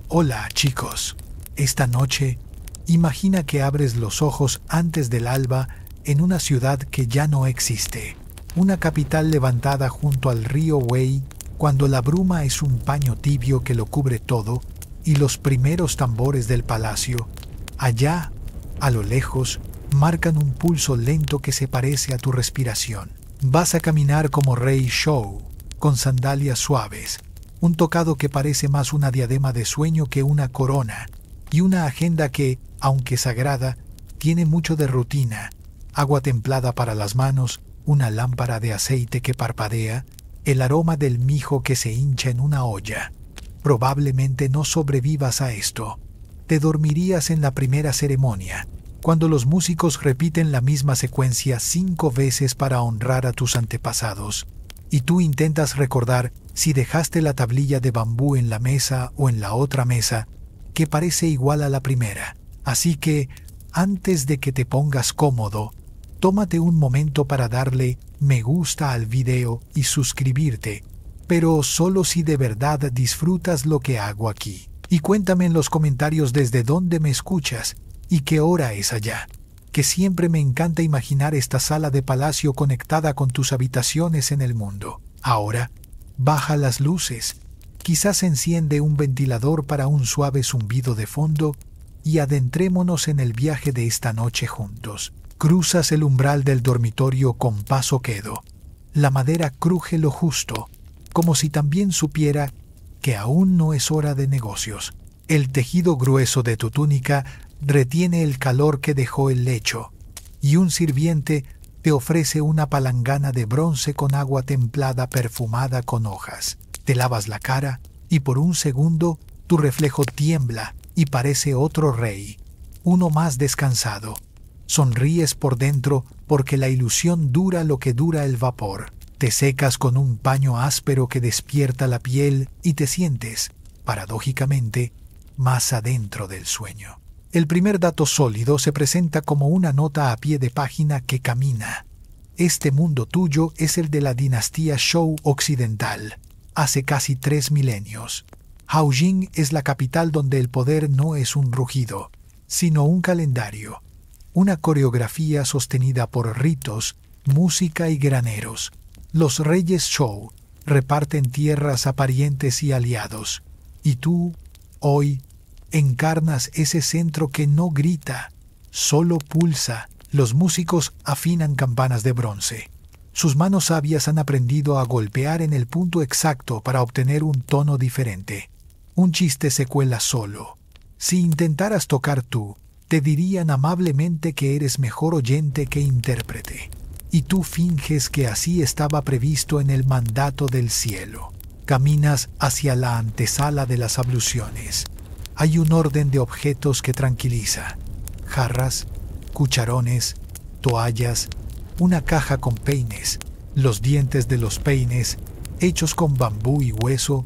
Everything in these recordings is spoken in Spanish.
Hola, chicos. Esta noche, imagina que abres los ojos antes del alba en una ciudad que ya no existe. Una capital levantada junto al río Wei, cuando la bruma es un paño tibio que lo cubre todo, y los primeros tambores del palacio, allá, a lo lejos, marcan un pulso lento que se parece a tu respiración. Vas a caminar como Rey Shou, con sandalias suaves, un tocado que parece más una diadema de sueño que una corona, y una agenda que, aunque sagrada, tiene mucho de rutina, agua templada para las manos, una lámpara de aceite que parpadea, el aroma del mijo que se hincha en una olla. Probablemente no sobrevivas a esto. Te dormirías en la primera ceremonia, cuando los músicos repiten la misma secuencia 5 veces para honrar a tus antepasados, y tú intentas recordar si dejaste la tablilla de bambú en la mesa o en la otra mesa, que parece igual a la primera. Así que, antes de que te pongas cómodo, tómate un momento para darle me gusta al video y suscribirte, pero solo si de verdad disfrutas lo que hago aquí. Y cuéntame en los comentarios desde dónde me escuchas y qué hora es allá, que siempre me encanta imaginar esta sala de palacio conectada con tus habitaciones en el mundo. Ahora, baja las luces, quizás enciende un ventilador para un suave zumbido de fondo y adentrémonos en el viaje de esta noche juntos. Cruzas el umbral del dormitorio con paso quedo. La madera cruje lo justo, como si también supiera que aún no es hora de negocios. El tejido grueso de tu túnica retiene el calor que dejó el lecho, y un sirviente te ofrece una palangana de bronce con agua templada perfumada con hojas. Te lavas la cara y por un segundo tu reflejo tiembla y parece otro rey, uno más descansado. Sonríes por dentro porque la ilusión dura lo que dura el vapor. Te secas con un paño áspero que despierta la piel y te sientes, paradójicamente, más adentro del sueño. El primer dato sólido se presenta como una nota a pie de página que camina. Este mundo tuyo es el de la dinastía Shou occidental, hace casi 3 milenios. Haojing es la capital donde el poder no es un rugido, sino un calendario, una coreografía sostenida por ritos, música y graneros. Los reyes Shou reparten tierras a parientes y aliados, y tú, hoy, encarnas ese centro que no grita, solo pulsa. Los músicos afinan campanas de bronce. Sus manos sabias han aprendido a golpear en el punto exacto para obtener un tono diferente. Un chiste se cuela solo. Si intentaras tocar tú, te dirían amablemente que eres mejor oyente que intérprete. Y tú finges que así estaba previsto en el mandato del cielo. Caminas hacia la antesala de las abluciones. Hay un orden de objetos que tranquiliza. Jarras, cucharones, toallas, una caja con peines, los dientes de los peines, hechos con bambú y hueso,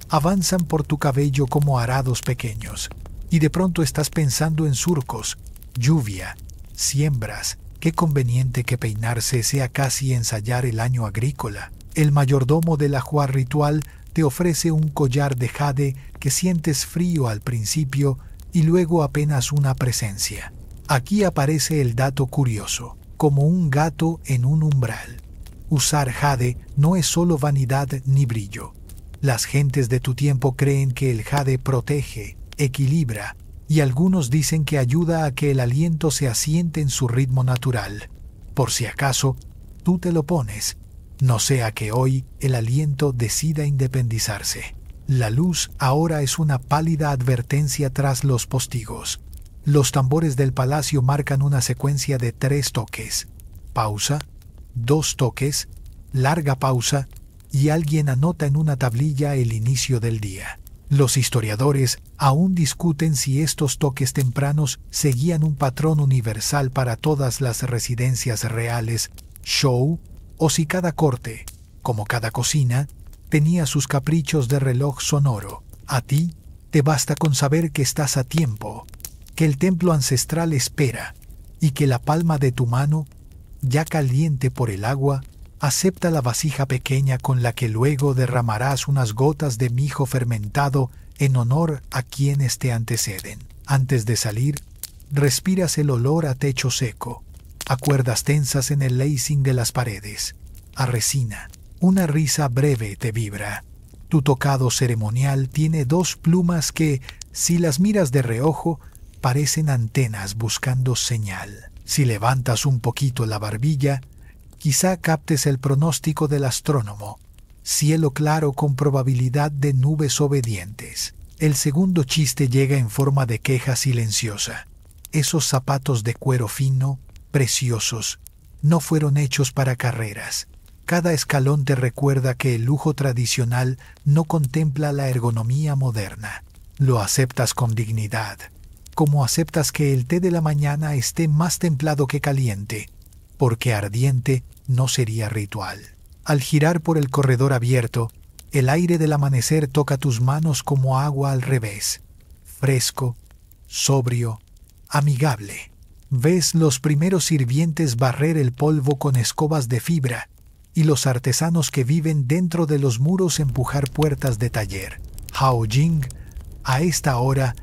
avanzan por tu cabello como arados pequeños. Y de pronto estás pensando en surcos, lluvia, siembras. Qué conveniente que peinarse sea casi ensayar el año agrícola. El mayordomo del ajuar ritual te ofrece un collar de jade que sientes frío al principio y luego apenas una presencia. Aquí aparece el dato curioso, como un gato en un umbral. Usar jade no es solo vanidad ni brillo. Las gentes de tu tiempo creen que el jade protege, equilibra, y algunos dicen que ayuda a que el aliento se asiente en su ritmo natural. Por si acaso, tú te lo pones, no sea que hoy el aliento decida independizarse. La luz ahora es una pálida advertencia tras los postigos. Los tambores del palacio marcan una secuencia de 3 toques. Pausa, 2 toques, larga pausa, y alguien anota en una tablilla el inicio del día. Los historiadores aún discuten si estos toques tempranos seguían un patrón universal para todas las residencias reales Shou, o si cada corte, como cada cocina, tenía sus caprichos de reloj sonoro. A ti te basta con saber que estás a tiempo, que el templo ancestral espera y que la palma de tu mano, ya caliente por el agua, acepta la vasija pequeña con la que luego derramarás unas gotas de mijo fermentado en honor a quienes te anteceden. Antes de salir, respiras el olor a techo seco, a cuerdas tensas en el lacing de las paredes, a resina. Una risa breve te vibra. Tu tocado ceremonial tiene dos plumas que, si las miras de reojo, parecen antenas buscando señal. Si levantas un poquito la barbilla, quizá captes el pronóstico del astrónomo. Cielo claro con probabilidad de nubes obedientes. El segundo chiste llega en forma de queja silenciosa. Esos zapatos de cuero fino, preciosos, no fueron hechos para carreras. Cada escalón te recuerda que el lujo tradicional no contempla la ergonomía moderna. Lo aceptas con dignidad, como aceptas que el té de la mañana esté más templado que caliente, porque ardiente no sería ritual. Al girar por el corredor abierto, el aire del amanecer toca tus manos como agua al revés, fresco, sobrio, amigable. Ves los primeros sirvientes barrer el polvo con escobas de fibra y los artesanos que viven dentro de los muros empujar puertas de taller. Haojing, a esta hora,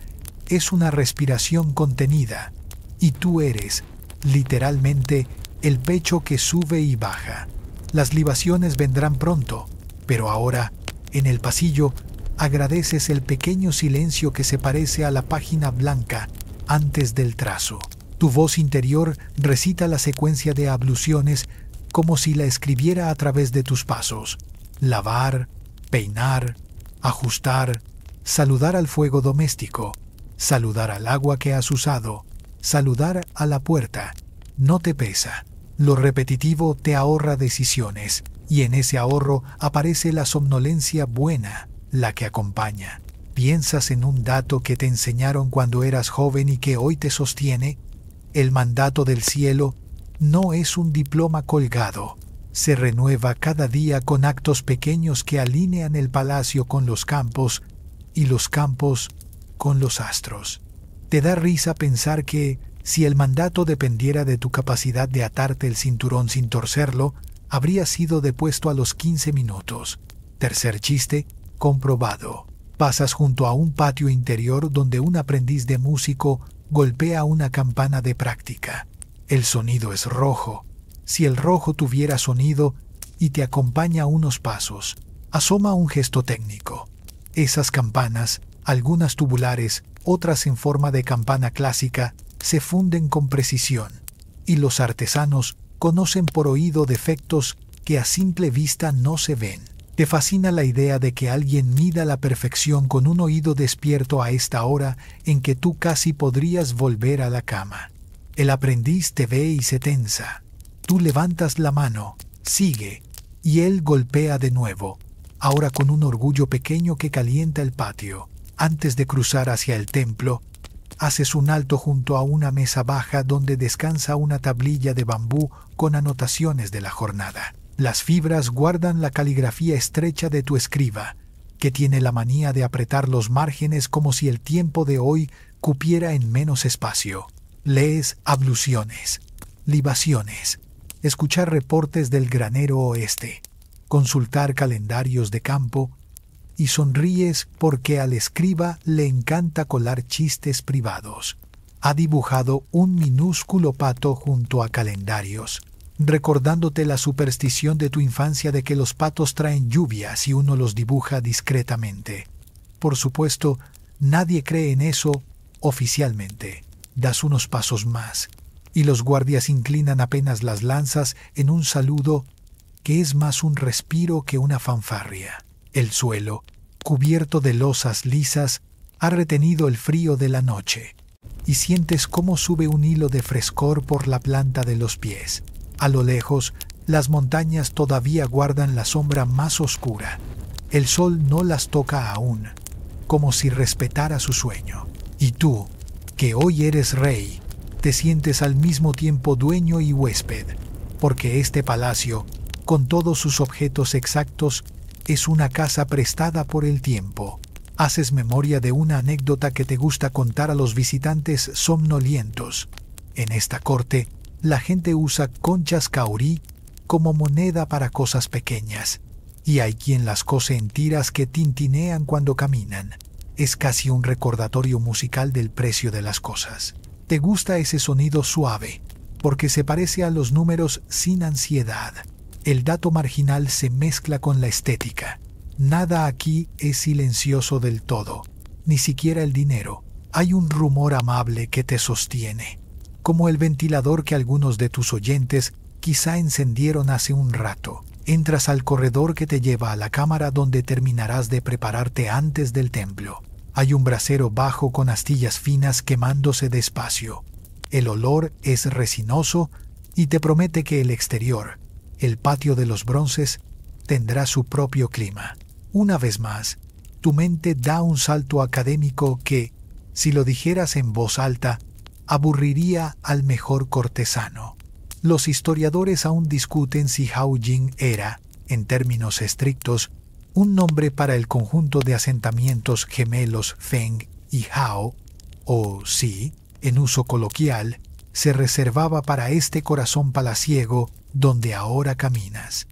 es una respiración contenida, y tú eres, literalmente, el pecho que sube y baja. Las libaciones vendrán pronto, pero ahora, en el pasillo, agradeces el pequeño silencio que se parece a la página blanca antes del trazo. Tu voz interior recita la secuencia de abluciones como si la escribiera a través de tus pasos. Lavar, peinar, ajustar, saludar al fuego doméstico, saludar al agua que has usado, saludar a la puerta. No te pesa. Lo repetitivo te ahorra decisiones, y en ese ahorro aparece la somnolencia buena, la que acompaña. Piensas en un dato que te enseñaron cuando eras joven y que hoy te sostiene. El mandato del cielo no es un diploma colgado. Se renueva cada día con actos pequeños que alinean el palacio con los campos y los campos con los astros. Te da risa pensar que, si el mandato dependiera de tu capacidad de atarte el cinturón sin torcerlo, habría sido depuesto a los 15 minutos. Tercer chiste, comprobado. Pasas junto a un patio interior donde un aprendiz de músico golpea una campana de práctica. El sonido es rojo. Si el rojo tuviera sonido y te acompaña unos pasos, asoma un gesto técnico. Esas campanas, algunas tubulares, otras en forma de campana clásica, se funden con precisión, y los artesanos conocen por oído defectos que a simple vista no se ven. Te fascina la idea de que alguien mida la perfección con un oído despierto a esta hora en que tú casi podrías volver a la cama. El aprendiz te ve y se tensa. Tú levantas la mano, sigue, y él golpea de nuevo, ahora con un orgullo pequeño que calienta el patio. Antes de cruzar hacia el templo, haces un alto junto a una mesa baja donde descansa una tablilla de bambú con anotaciones de la jornada. Las fibras guardan la caligrafía estrecha de tu escriba, que tiene la manía de apretar los márgenes como si el tiempo de hoy cupiera en menos espacio. Lees abluciones, libaciones, escuchar reportes del granero oeste, consultar calendarios de campo, y sonríes porque al escriba le encanta colar chistes privados. Ha dibujado un minúsculo pato junto a calendarios, recordándote la superstición de tu infancia de que los patos traen lluvia si uno los dibuja discretamente. Por supuesto, nadie cree en eso oficialmente. Das unos pasos más, y los guardias inclinan apenas las lanzas en un saludo que es más un respiro que una fanfarria. El suelo, cubierto de losas lisas, ha retenido el frío de la noche, y sientes cómo sube un hilo de frescor por la planta de los pies. A lo lejos, las montañas todavía guardan la sombra más oscura. El sol no las toca aún, como si respetara su sueño. Y tú, que hoy eres rey, te sientes al mismo tiempo dueño y huésped, porque este palacio, con todos sus objetos exactos, es una casa prestada por el tiempo. Haces memoria de una anécdota que te gusta contar a los visitantes somnolientos. En esta corte, la gente usa conchas caurí como moneda para cosas pequeñas, y hay quien las cose en tiras que tintinean cuando caminan. Es casi un recordatorio musical del precio de las cosas. Te gusta ese sonido suave, porque se parece a los números sin ansiedad. El dato marginal se mezcla con la estética. Nada aquí es silencioso del todo, ni siquiera el dinero. Hay un rumor amable que te sostiene, como el ventilador que algunos de tus oyentes quizá encendieron hace un rato. Entras al corredor que te lleva a la cámara donde terminarás de prepararte antes del templo. Hay un brasero bajo con astillas finas quemándose despacio. El olor es resinoso y te promete que el exterior, el patio de los bronces, tendrá su propio clima. Una vez más, tu mente da un salto académico que, si lo dijeras en voz alta, aburriría al mejor cortesano. Los historiadores aún discuten si Haojing era, en términos estrictos, un nombre para el conjunto de asentamientos gemelos Feng y Hao, o si, en uso coloquial, se reservaba para este corazón palaciego donde ahora caminas.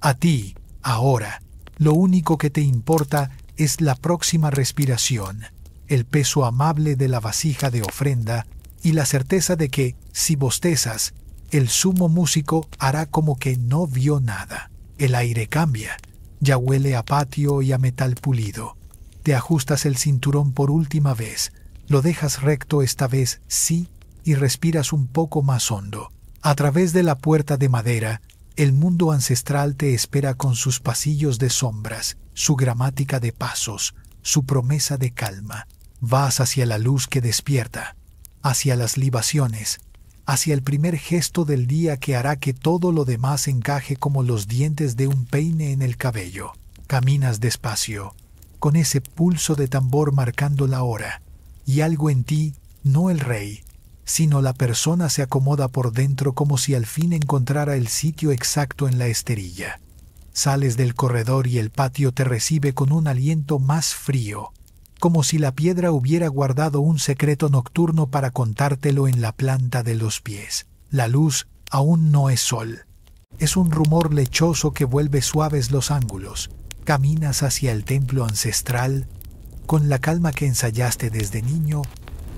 A ti, ahora, lo único que te importa es la próxima respiración, el peso amable de la vasija de ofrenda y la certeza de que, si bostezas, el sumo músico hará como que no vio nada. El aire cambia, ya huele a patio y a metal pulido. Te ajustas el cinturón por última vez, lo dejas recto esta vez sí y respiras un poco más hondo. A través de la puerta de madera, el mundo ancestral te espera con sus pasillos de sombras, su gramática de pasos, su promesa de calma. Vas hacia la luz que despierta, hacia las libaciones, hacia el primer gesto del día que hará que todo lo demás encaje como los dientes de un peine en el cabello. Caminas despacio, con ese pulso de tambor marcando la hora, y algo en ti, no el rey, sino la persona se acomoda por dentro como si al fin encontrara el sitio exacto en la esterilla. Sales del corredor y el patio te recibe con un aliento más frío, como si la piedra hubiera guardado un secreto nocturno para contártelo en la planta de los pies. La luz aún no es sol. Es un rumor lechoso que vuelve suaves los ángulos. Caminas hacia el templo ancestral, con la calma que ensayaste desde niño,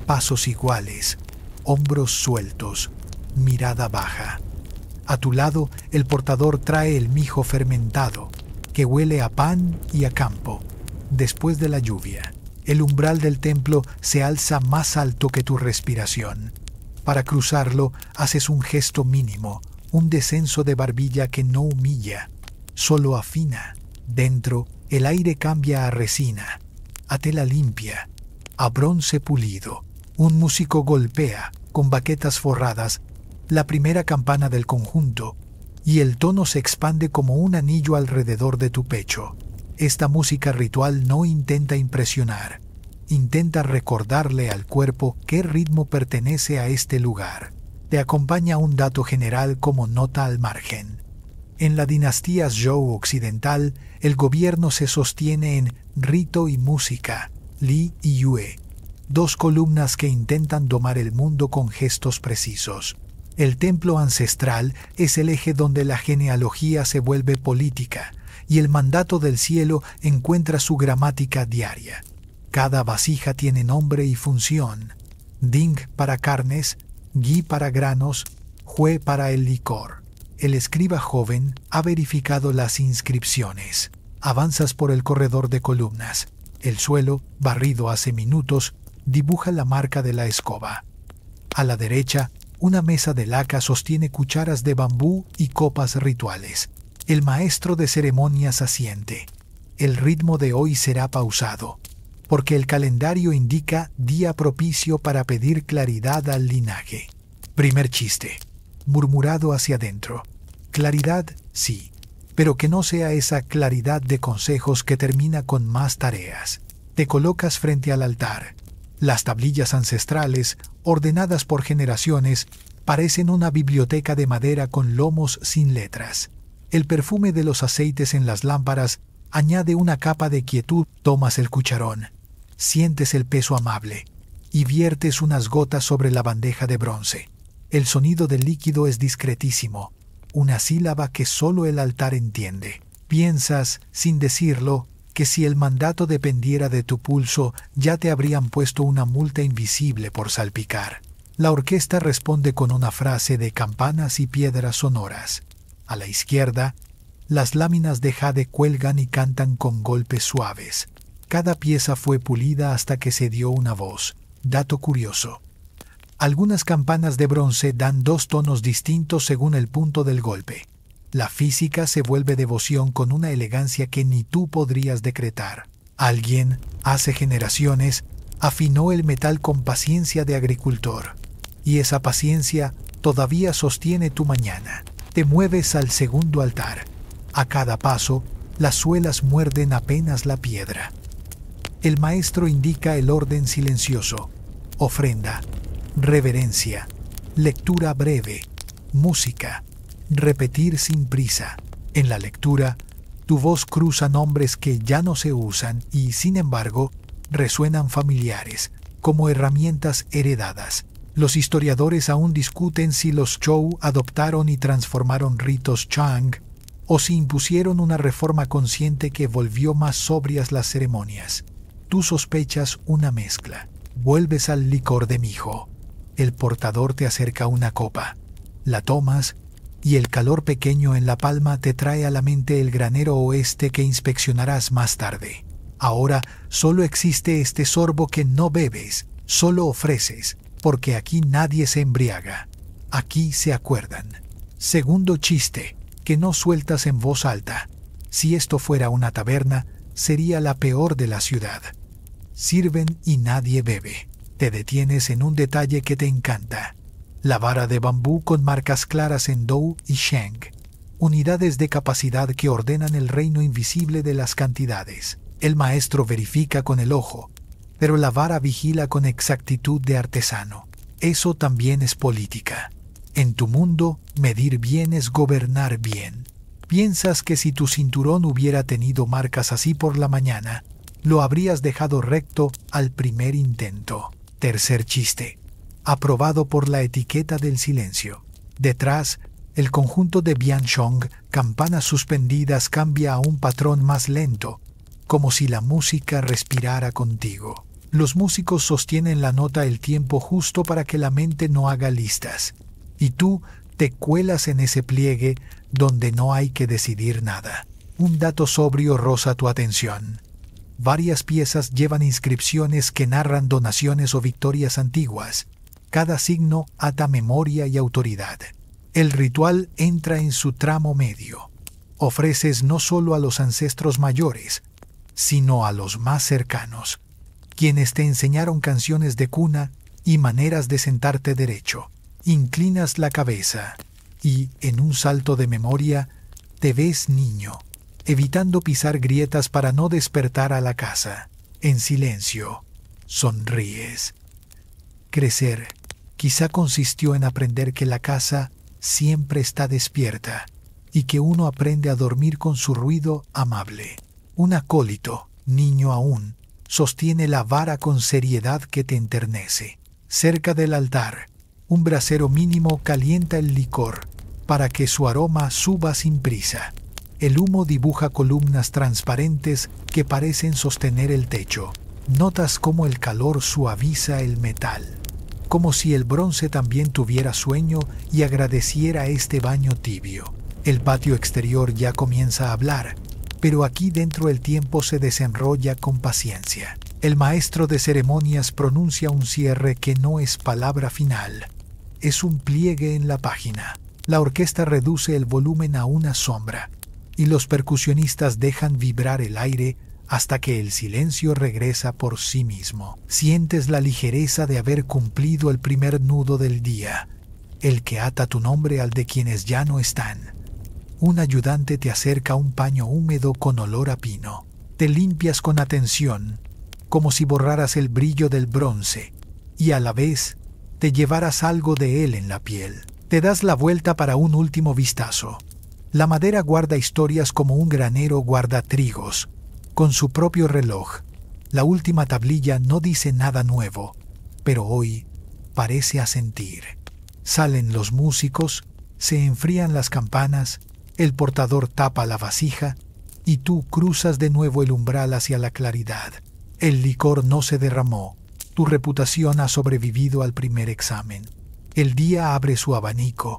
pasos iguales, hombros sueltos, mirada baja. A tu lado, el portador trae el mijo fermentado, que huele a pan y a campo, después de la lluvia. El umbral del templo se alza más alto que tu respiración. Para cruzarlo, haces un gesto mínimo, un descenso de barbilla que no humilla, solo afina. Dentro, el aire cambia a resina, a tela limpia, a bronce pulido. Un músico golpea, con baquetas forradas, la primera campana del conjunto, y el tono se expande como un anillo alrededor de tu pecho. Esta música ritual no intenta impresionar, intenta recordarle al cuerpo qué ritmo pertenece a este lugar. Te acompaña un dato general como nota al margen. En la dinastía Zhou occidental, el gobierno se sostiene en rito y música, Li y Yue, dos columnas que intentan domar el mundo con gestos precisos. El templo ancestral es el eje donde la genealogía se vuelve política, y el mandato del cielo encuentra su gramática diaria. Cada vasija tiene nombre y función. Ding para carnes, Gui para granos, Hue para el licor. El escriba joven ha verificado las inscripciones. Avanzas por el corredor de columnas. El suelo, barrido hace minutos, dibuja la marca de la escoba. A la derecha, una mesa de laca sostiene cucharas de bambú y copas rituales. El maestro de ceremonias asiente. El ritmo de hoy será pausado, porque el calendario indica día propicio para pedir claridad al linaje. Primer chiste, murmurado hacia adentro. Claridad, sí, pero que no sea esa claridad de consejos que termina con más tareas. Te colocas frente al altar. Las tablillas ancestrales, ordenadas por generaciones, parecen una biblioteca de madera con lomos sin letras. El perfume de los aceites en las lámparas añade una capa de quietud. Tomas el cucharón, sientes el peso amable y viertes unas gotas sobre la bandeja de bronce. El sonido del líquido es discretísimo, una sílaba que solo el altar entiende. Piensas, sin decirlo, que si el mandato dependiera de tu pulso, ya te habrían puesto una multa invisible por salpicar. La orquesta responde con una frase de campanas y piedras sonoras. A la izquierda, las láminas de jade cuelgan y cantan con golpes suaves. Cada pieza fue pulida hasta que se dio una voz. Dato curioso. Algunas campanas de bronce dan 2 tonos distintos según el punto del golpe. La física se vuelve devoción con una elegancia que ni tú podrías decretar. Alguien, hace generaciones, afinó el metal con paciencia de agricultor. Y esa paciencia todavía sostiene tu mañana. Te mueves al segundo altar. A cada paso, las suelas muerden apenas la piedra. El maestro indica el orden silencioso. Ofrenda, reverencia, lectura breve, música, repetir sin prisa. En la lectura, tu voz cruza nombres que ya no se usan y, sin embargo, resuenan familiares, como herramientas heredadas. Los historiadores aún discuten si los Zhou adoptaron y transformaron ritos Chang o si impusieron una reforma consciente que volvió más sobrias las ceremonias. Tú sospechas una mezcla. Vuelves al licor de mijo. El portador te acerca una copa. La tomas y el calor pequeño en la palma te trae a la mente el granero oeste que inspeccionarás más tarde. Ahora solo existe este sorbo que no bebes, solo ofreces, porque aquí nadie se embriaga. Aquí se acuerdan. Segundo chiste, que no sueltas en voz alta. Si esto fuera una taberna, sería la peor de la ciudad. Sirven y nadie bebe. Te detienes en un detalle que te encanta. La vara de bambú con marcas claras en Dou y Sheng. Unidades de capacidad que ordenan el reino invisible de las cantidades. El maestro verifica con el ojo, pero la vara vigila con exactitud de artesano. Eso también es política. En tu mundo, medir bien es gobernar bien. Piensas que si tu cinturón hubiera tenido marcas así por la mañana, lo habrías dejado recto al primer intento. Tercer chiste. Aprobado por la etiqueta del silencio. Detrás, el conjunto de Bianchong, campanas suspendidas, cambia a un patrón más lento, como si la música respirara contigo. Los músicos sostienen la nota el tiempo justo para que la mente no haga listas, y tú te cuelas en ese pliegue donde no hay que decidir nada. Un dato sobrio roza tu atención. Varias piezas llevan inscripciones que narran donaciones o victorias antiguas. Cada signo ata memoria y autoridad. El ritual entra en su tramo medio. Ofreces no solo a los ancestros mayores, sino a los más cercanos, quienes te enseñaron canciones de cuna y maneras de sentarte derecho. Inclinas la cabeza y, en un salto de memoria, te ves niño, evitando pisar grietas para no despertar a la casa. En silencio, sonríes. Crecer quizá consistió en aprender que la casa siempre está despierta y que uno aprende a dormir con su ruido amable. Un acólito, niño aún, sostiene la vara con seriedad que te enternece. Cerca del altar, un brasero mínimo calienta el licor para que su aroma suba sin prisa. El humo dibuja columnas transparentes que parecen sostener el techo. Notas cómo el calor suaviza el metal, como si el bronce también tuviera sueño y agradeciera este baño tibio. El patio exterior ya comienza a hablar, pero aquí dentro el tiempo se desenrolla con paciencia. El maestro de ceremonias pronuncia un cierre que no es palabra final. Es un pliegue en la página. La orquesta reduce el volumen a una sombra, y los percusionistas dejan vibrar el aire hasta que el silencio regresa por sí mismo. Sientes la ligereza de haber cumplido el primer nudo del día, el que ata tu nombre al de quienes ya no están. Un ayudante te acerca un paño húmedo con olor a pino. Te limpias con atención, como si borraras el brillo del bronce, y a la vez te llevaras algo de él en la piel. Te das la vuelta para un último vistazo. La madera guarda historias como un granero guarda trigos, con su propio reloj. La última tablilla no dice nada nuevo, pero hoy parece asentir. Salen los músicos, se enfrían las campanas, el portador tapa la vasija y tú cruzas de nuevo el umbral hacia la claridad. El licor no se derramó. Tu reputación ha sobrevivido al primer examen. El día abre su abanico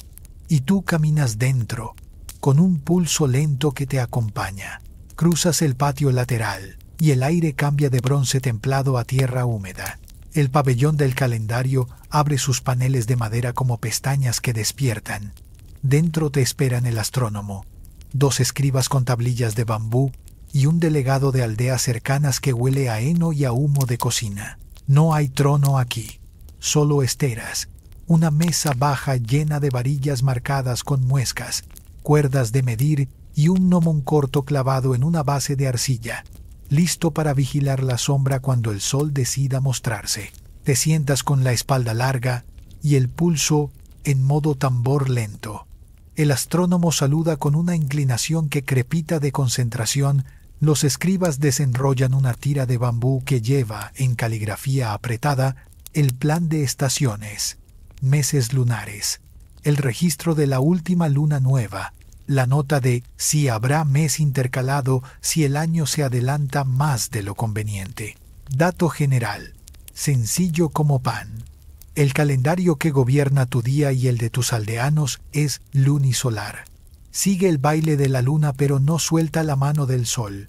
y tú caminas dentro, con un pulso lento que te acompaña. Cruzas el patio lateral y el aire cambia de bronce templado a tierra húmeda. El pabellón del calendario abre sus paneles de madera como pestañas que despiertan. Dentro te esperan el astrónomo, 2 escribas con tablillas de bambú y un delegado de aldeas cercanas que huele a heno y a humo de cocina. No hay trono aquí, solo esteras, una mesa baja llena de varillas marcadas con muescas, cuerdas de medir y un gnomon corto clavado en una base de arcilla, listo para vigilar la sombra cuando el sol decida mostrarse. Te sientas con la espalda larga y el pulso en modo tambor lento. El astrónomo saluda con una inclinación que crepita de concentración. Los escribas desenrollan una tira de bambú que lleva, en caligrafía apretada, el plan de estaciones, meses lunares, el registro de la última luna nueva, la nota de si habrá mes intercalado si el año se adelanta más de lo conveniente. Dato general, sencillo como pan. El calendario que gobierna tu día y el de tus aldeanos es lunisolar. Sigue el baile de la luna pero no suelta la mano del sol.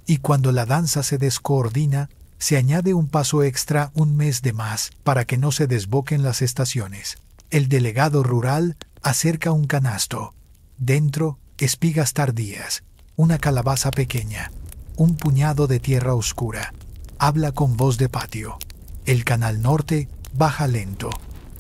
Y cuando la danza se descoordina, se añade un paso extra, un mes de más, para que no se desboquen las estaciones. El delegado rural acerca un canasto. Dentro, espigas tardías, una calabaza pequeña, un puñado de tierra oscura. Habla con voz de patio. El canal norte baja lento.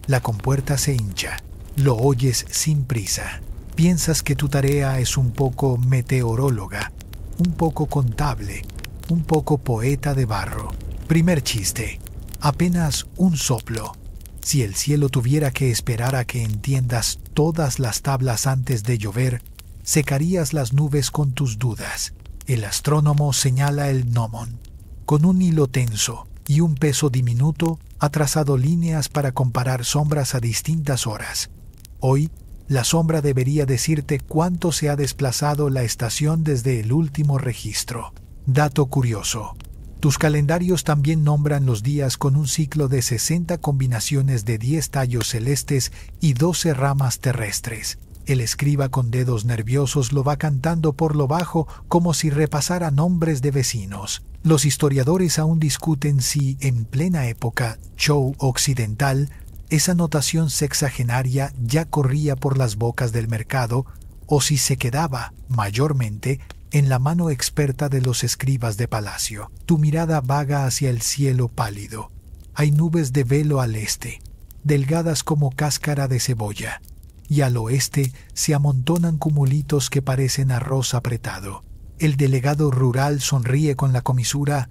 La compuerta se hincha. Lo oyes sin prisa. Piensas que tu tarea es un poco meteoróloga, un poco contable, un poco poeta de barro. Primer chiste. Apenas un soplo. Si el cielo tuviera que esperar a que entiendas todas las tablas antes de llover, secarías las nubes con tus dudas. El astrónomo señala el gnomon. Con un hilo tenso y un peso diminuto, ha trazado líneas para comparar sombras a distintas horas. Hoy, la sombra debería decirte cuánto se ha desplazado la estación desde el último registro. Dato curioso. Tus calendarios también nombran los días con un ciclo de 60 combinaciones de 10 tallos celestes y 12 ramas terrestres. El escriba con dedos nerviosos lo va cantando por lo bajo como si repasara nombres de vecinos. Los historiadores aún discuten si, en plena época Chou occidental, esa notación sexagenaria ya corría por las bocas del mercado o si se quedaba, mayormente, en la mano experta de los escribas de palacio. Tu mirada vaga hacia el cielo pálido. Hay nubes de velo al este, delgadas como cáscara de cebolla, y al oeste se amontonan cumulitos que parecen arroz apretado. El delegado rural sonríe con la comisura: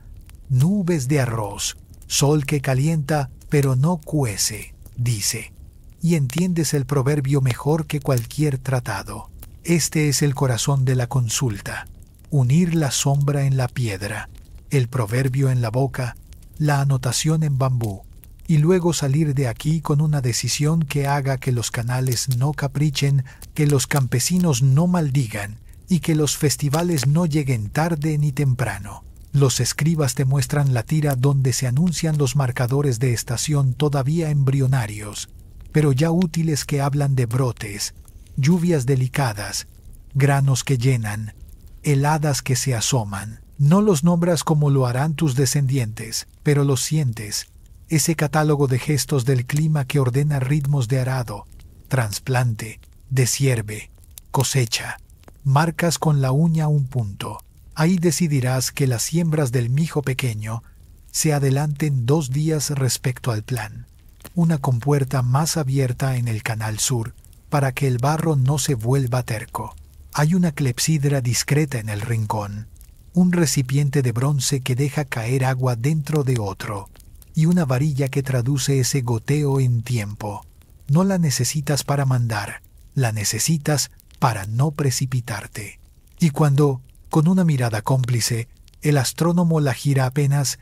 nubes de arroz, sol que calienta pero no cuece, dice. Y entiendes el proverbio mejor que cualquier tratado. Este es el corazón de la consulta: unir la sombra en la piedra, el proverbio en la boca, la anotación en bambú, y luego salir de aquí con una decisión que haga que los canales no caprichen, que los campesinos no maldigan y que los festivales no lleguen tarde ni temprano. Los escribas te muestran la tira donde se anuncian los marcadores de estación todavía embrionarios, pero ya útiles, que hablan de brotes, lluvias delicadas, granos que llenan, heladas que se asoman. No los nombras como lo harán tus descendientes, pero los sientes, ese catálogo de gestos del clima que ordena ritmos de arado, trasplante, deshierde, cosecha. Marcas con la uña un punto. Ahí decidirás que las siembras del mijo pequeño se adelanten 2 días respecto al plan. Una compuerta más abierta en el canal sur, para que el barro no se vuelva terco. Hay una clepsidra discreta en el rincón, un recipiente de bronce que deja caer agua dentro de otro, y una varilla que traduce ese goteo en tiempo. No la necesitas para mandar, la necesitas para no precipitarte. Y cuando, con una mirada cómplice, el astrónomo la gira apenas,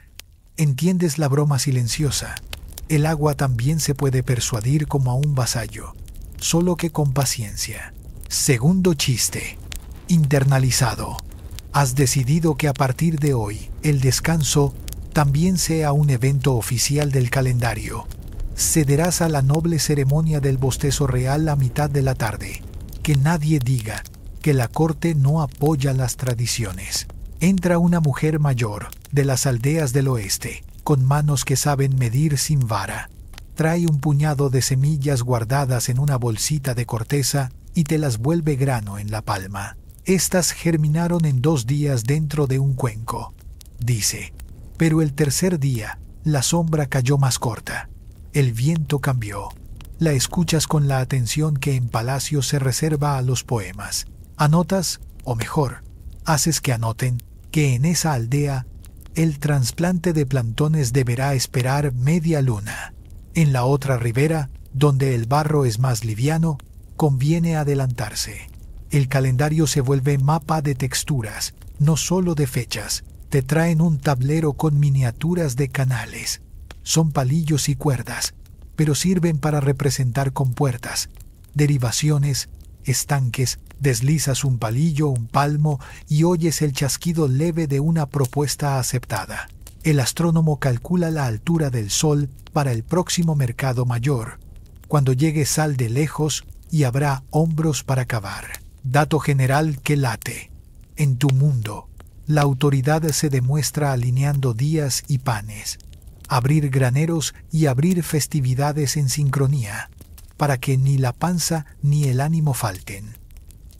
entiendes la broma silenciosa. El agua también se puede persuadir como a un vasallo, solo que con paciencia. Segundo chiste. Internalizado. Has decidido que a partir de hoy, el descanso también sea un evento oficial del calendario. Cederás a la noble ceremonia del bostezo real a mitad de la tarde. Que nadie diga que la corte no apoya las tradiciones. Entra una mujer mayor, de las aldeas del oeste, con manos que saben medir sin vara. Trae un puñado de semillas guardadas en una bolsita de corteza y te las vuelve grano en la palma. Estas germinaron en 2 días dentro de un cuenco, dice. Pero el tercer día, la sombra cayó más corta. El viento cambió. La escuchas con la atención que en palacio se reserva a los poemas. Anotas, o mejor, haces que anoten, que en esa aldea el trasplante de plantones deberá esperar media luna. En la otra ribera, donde el barro es más liviano, conviene adelantarse. El calendario se vuelve mapa de texturas, no solo de fechas. Te traen un tablero con miniaturas de canales. Son palillos y cuerdas, pero sirven para representar compuertas, derivaciones, estanques. Deslizas un palillo, un palmo y oyes el chasquido leve de una propuesta aceptada. El astrónomo calcula la altura del sol para el próximo mercado mayor. Cuando llegue sal de lejos y habrá hombros para cavar. Dato general que late. En tu mundo, la autoridad se demuestra alineando días y panes. Abrir graneros y abrir festividades en sincronía, para que ni la panza ni el ánimo falten.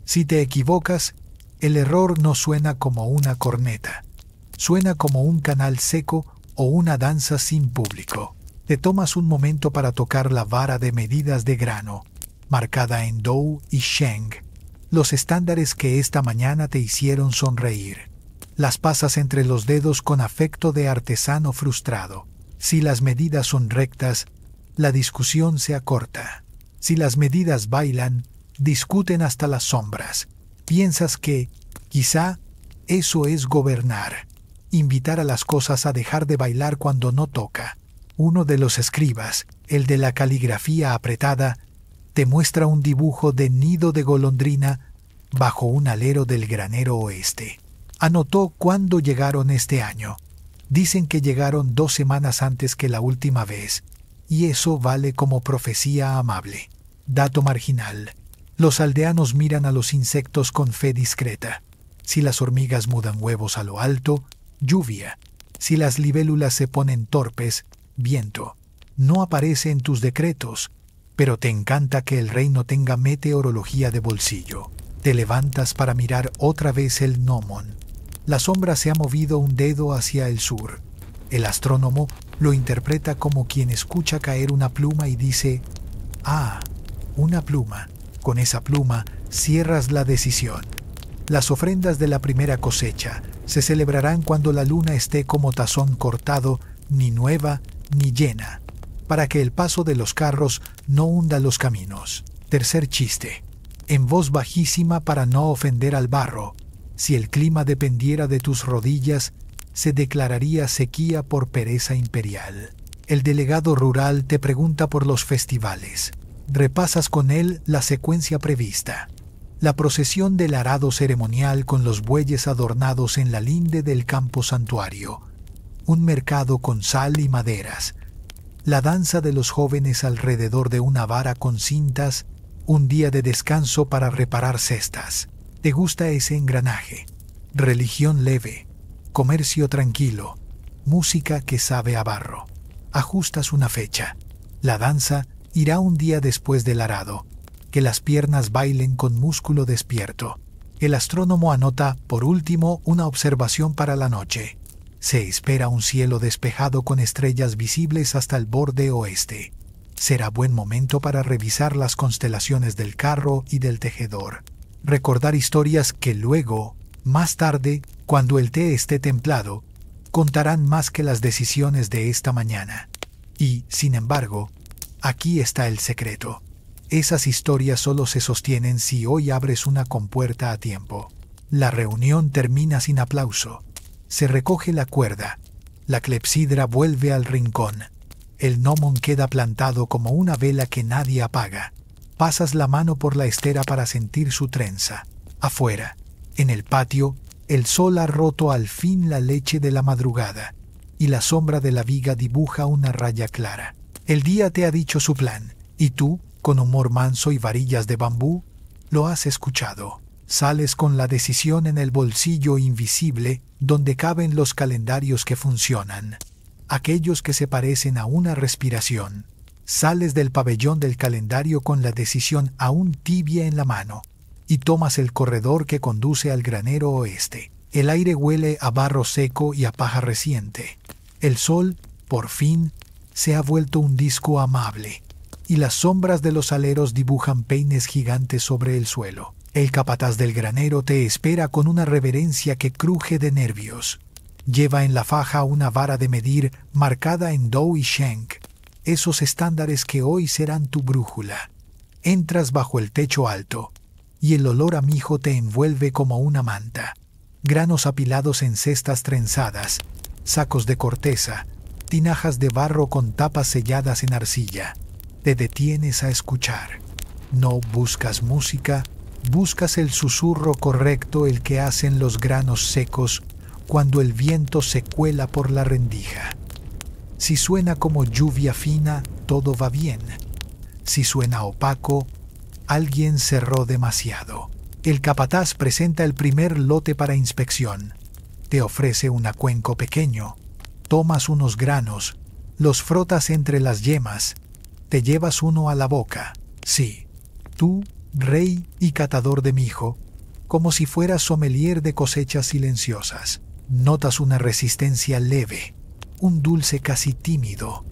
Si te equivocas, el error no suena como una corneta. Suena como un canal seco o una danza sin público. Te tomas un momento para tocar la vara de medidas de grano, marcada en Dou y Sheng, los estándares que esta mañana te hicieron sonreír. Las pasas entre los dedos con afecto de artesano frustrado. Si las medidas son rectas, la discusión se acorta. Si las medidas bailan, discuten hasta las sombras. Piensas que, quizá, eso es gobernar. Invitar a las cosas a dejar de bailar cuando no toca. Uno de los escribas, el de la caligrafía apretada, te muestra un dibujo de nido de golondrina bajo un alero del granero oeste. Anotó cuándo llegaron este año. Dicen que llegaron 2 semanas antes que la última vez, y eso vale como profecía amable. Dato marginal. Los aldeanos miran a los insectos con fe discreta. Si las hormigas mudan huevos a lo alto, lluvia. Si las libélulas se ponen torpes, viento. No aparece en tus decretos, pero te encanta que el reino tenga meteorología de bolsillo. Te levantas para mirar otra vez el gnomon. La sombra se ha movido un dedo hacia el sur. El astrónomo lo interpreta como quien escucha caer una pluma y dice: «Ah, una pluma». Con esa pluma cierras la decisión. Las ofrendas de la primera cosecha se celebrarán cuando la luna esté como tazón cortado, ni nueva ni llena, para que el paso de los carros no hunda los caminos. Tercer chiste. En voz bajísima para no ofender al barro. Si el clima dependiera de tus rodillas, se declararía sequía por pereza imperial. El delegado rural te pregunta por los festivales. Repasas con él la secuencia prevista. La procesión del arado ceremonial con los bueyes adornados en la linde del campo santuario. Un mercado con sal y maderas. La danza de los jóvenes alrededor de una vara con cintas. Un día de descanso para reparar cestas. ¿Te gusta ese engranaje? Religión leve. Comercio tranquilo. Música que sabe a barro. Ajustas una fecha. La danza irá un día después del arado. Que las piernas bailen con músculo despierto. El astrónomo anota, por último, una observación para la noche. Se espera un cielo despejado con estrellas visibles hasta el borde oeste. Será buen momento para revisar las constelaciones del carro y del tejedor. Recordar historias que luego, más tarde, cuando el té esté templado, contarán más que las decisiones de esta mañana. Y, sin embargo, aquí está el secreto. Esas historias solo se sostienen si hoy abres una compuerta a tiempo. La reunión termina sin aplauso. Se recoge la cuerda. La clepsidra vuelve al rincón. El gnomon queda plantado como una vela que nadie apaga. Pasas la mano por la estera para sentir su trenza. Afuera, en el patio, El sol ha roto al fin la leche de la madrugada, y la sombra de la viga dibuja una raya clara. El día te ha dicho su plan, y tú, con humor manso y varillas de bambú, lo has escuchado. Sales con la decisión en el bolsillo invisible donde caben los calendarios que funcionan, aquellos que se parecen a una respiración. Sales del pabellón del calendario con la decisión aún tibia en la mano y tomas el corredor que conduce al granero oeste. El aire huele a barro seco y a paja reciente. El sol, por fin, se ha vuelto un disco amable y las sombras de los aleros dibujan peines gigantes sobre el suelo. El capataz del granero te espera con una reverencia que cruje de nervios. Lleva en la faja una vara de medir marcada en Dow y Schenck, esos estándares que hoy serán tu brújula. Entras bajo el techo alto, y el olor a mijo te envuelve como una manta. Granos apilados en cestas trenzadas, sacos de corteza, tinajas de barro con tapas selladas en arcilla. Te detienes a escuchar. No buscas música, buscas el susurro correcto, el que hacen los granos secos cuando el viento se cuela por la rendija. Si suena como lluvia fina, todo va bien. Si suena opaco, alguien cerró demasiado. El capataz presenta el primer lote para inspección. Te ofrece un cuenco pequeño. Tomas unos granos, los frotas entre las yemas, te llevas uno a la boca. Sí, tú, rey y catador de mijo, como si fueras sommelier de cosechas silenciosas. Notas una resistencia leve, un dulce casi tímido,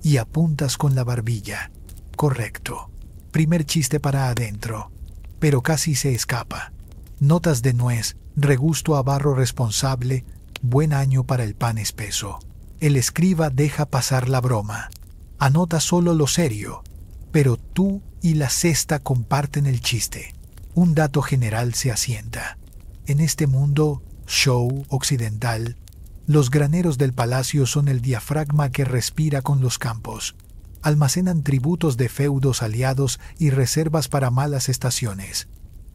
y apuntas con la barbilla. Correcto. Primer chiste para adentro, pero casi se escapa. Notas de nuez, regusto a barro responsable, buen año para el pan espeso. El escriba deja pasar la broma. Anota solo lo serio, pero tú y la cesta comparten el chiste. Un dato general se asienta. En este mundo show occidental, los graneros del palacio son el diafragma que respira con los campos. Almacenan tributos de feudos aliados y reservas para malas estaciones.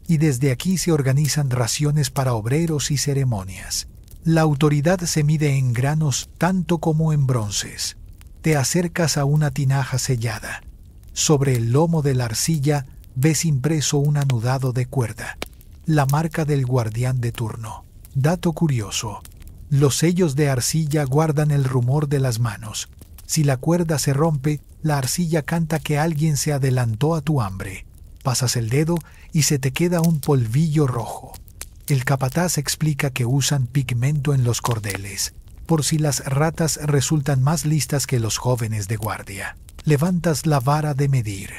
Y desde aquí se organizan raciones para obreros y ceremonias. La autoridad se mide en granos tanto como en bronces. Te acercas a una tinaja sellada. Sobre el lomo de la arcilla ves impreso un anudado de cuerda, la marca del guardián de turno. Dato curioso: los sellos de arcilla guardan el rumor de las manos. Si la cuerda se rompe, la arcilla canta que alguien se adelantó a tu hambre. Pasas el dedo y se te queda un polvillo rojo. El capataz explica que usan pigmento en los cordeles, por si las ratas resultan más listas que los jóvenes de guardia. Levantas la vara de medir.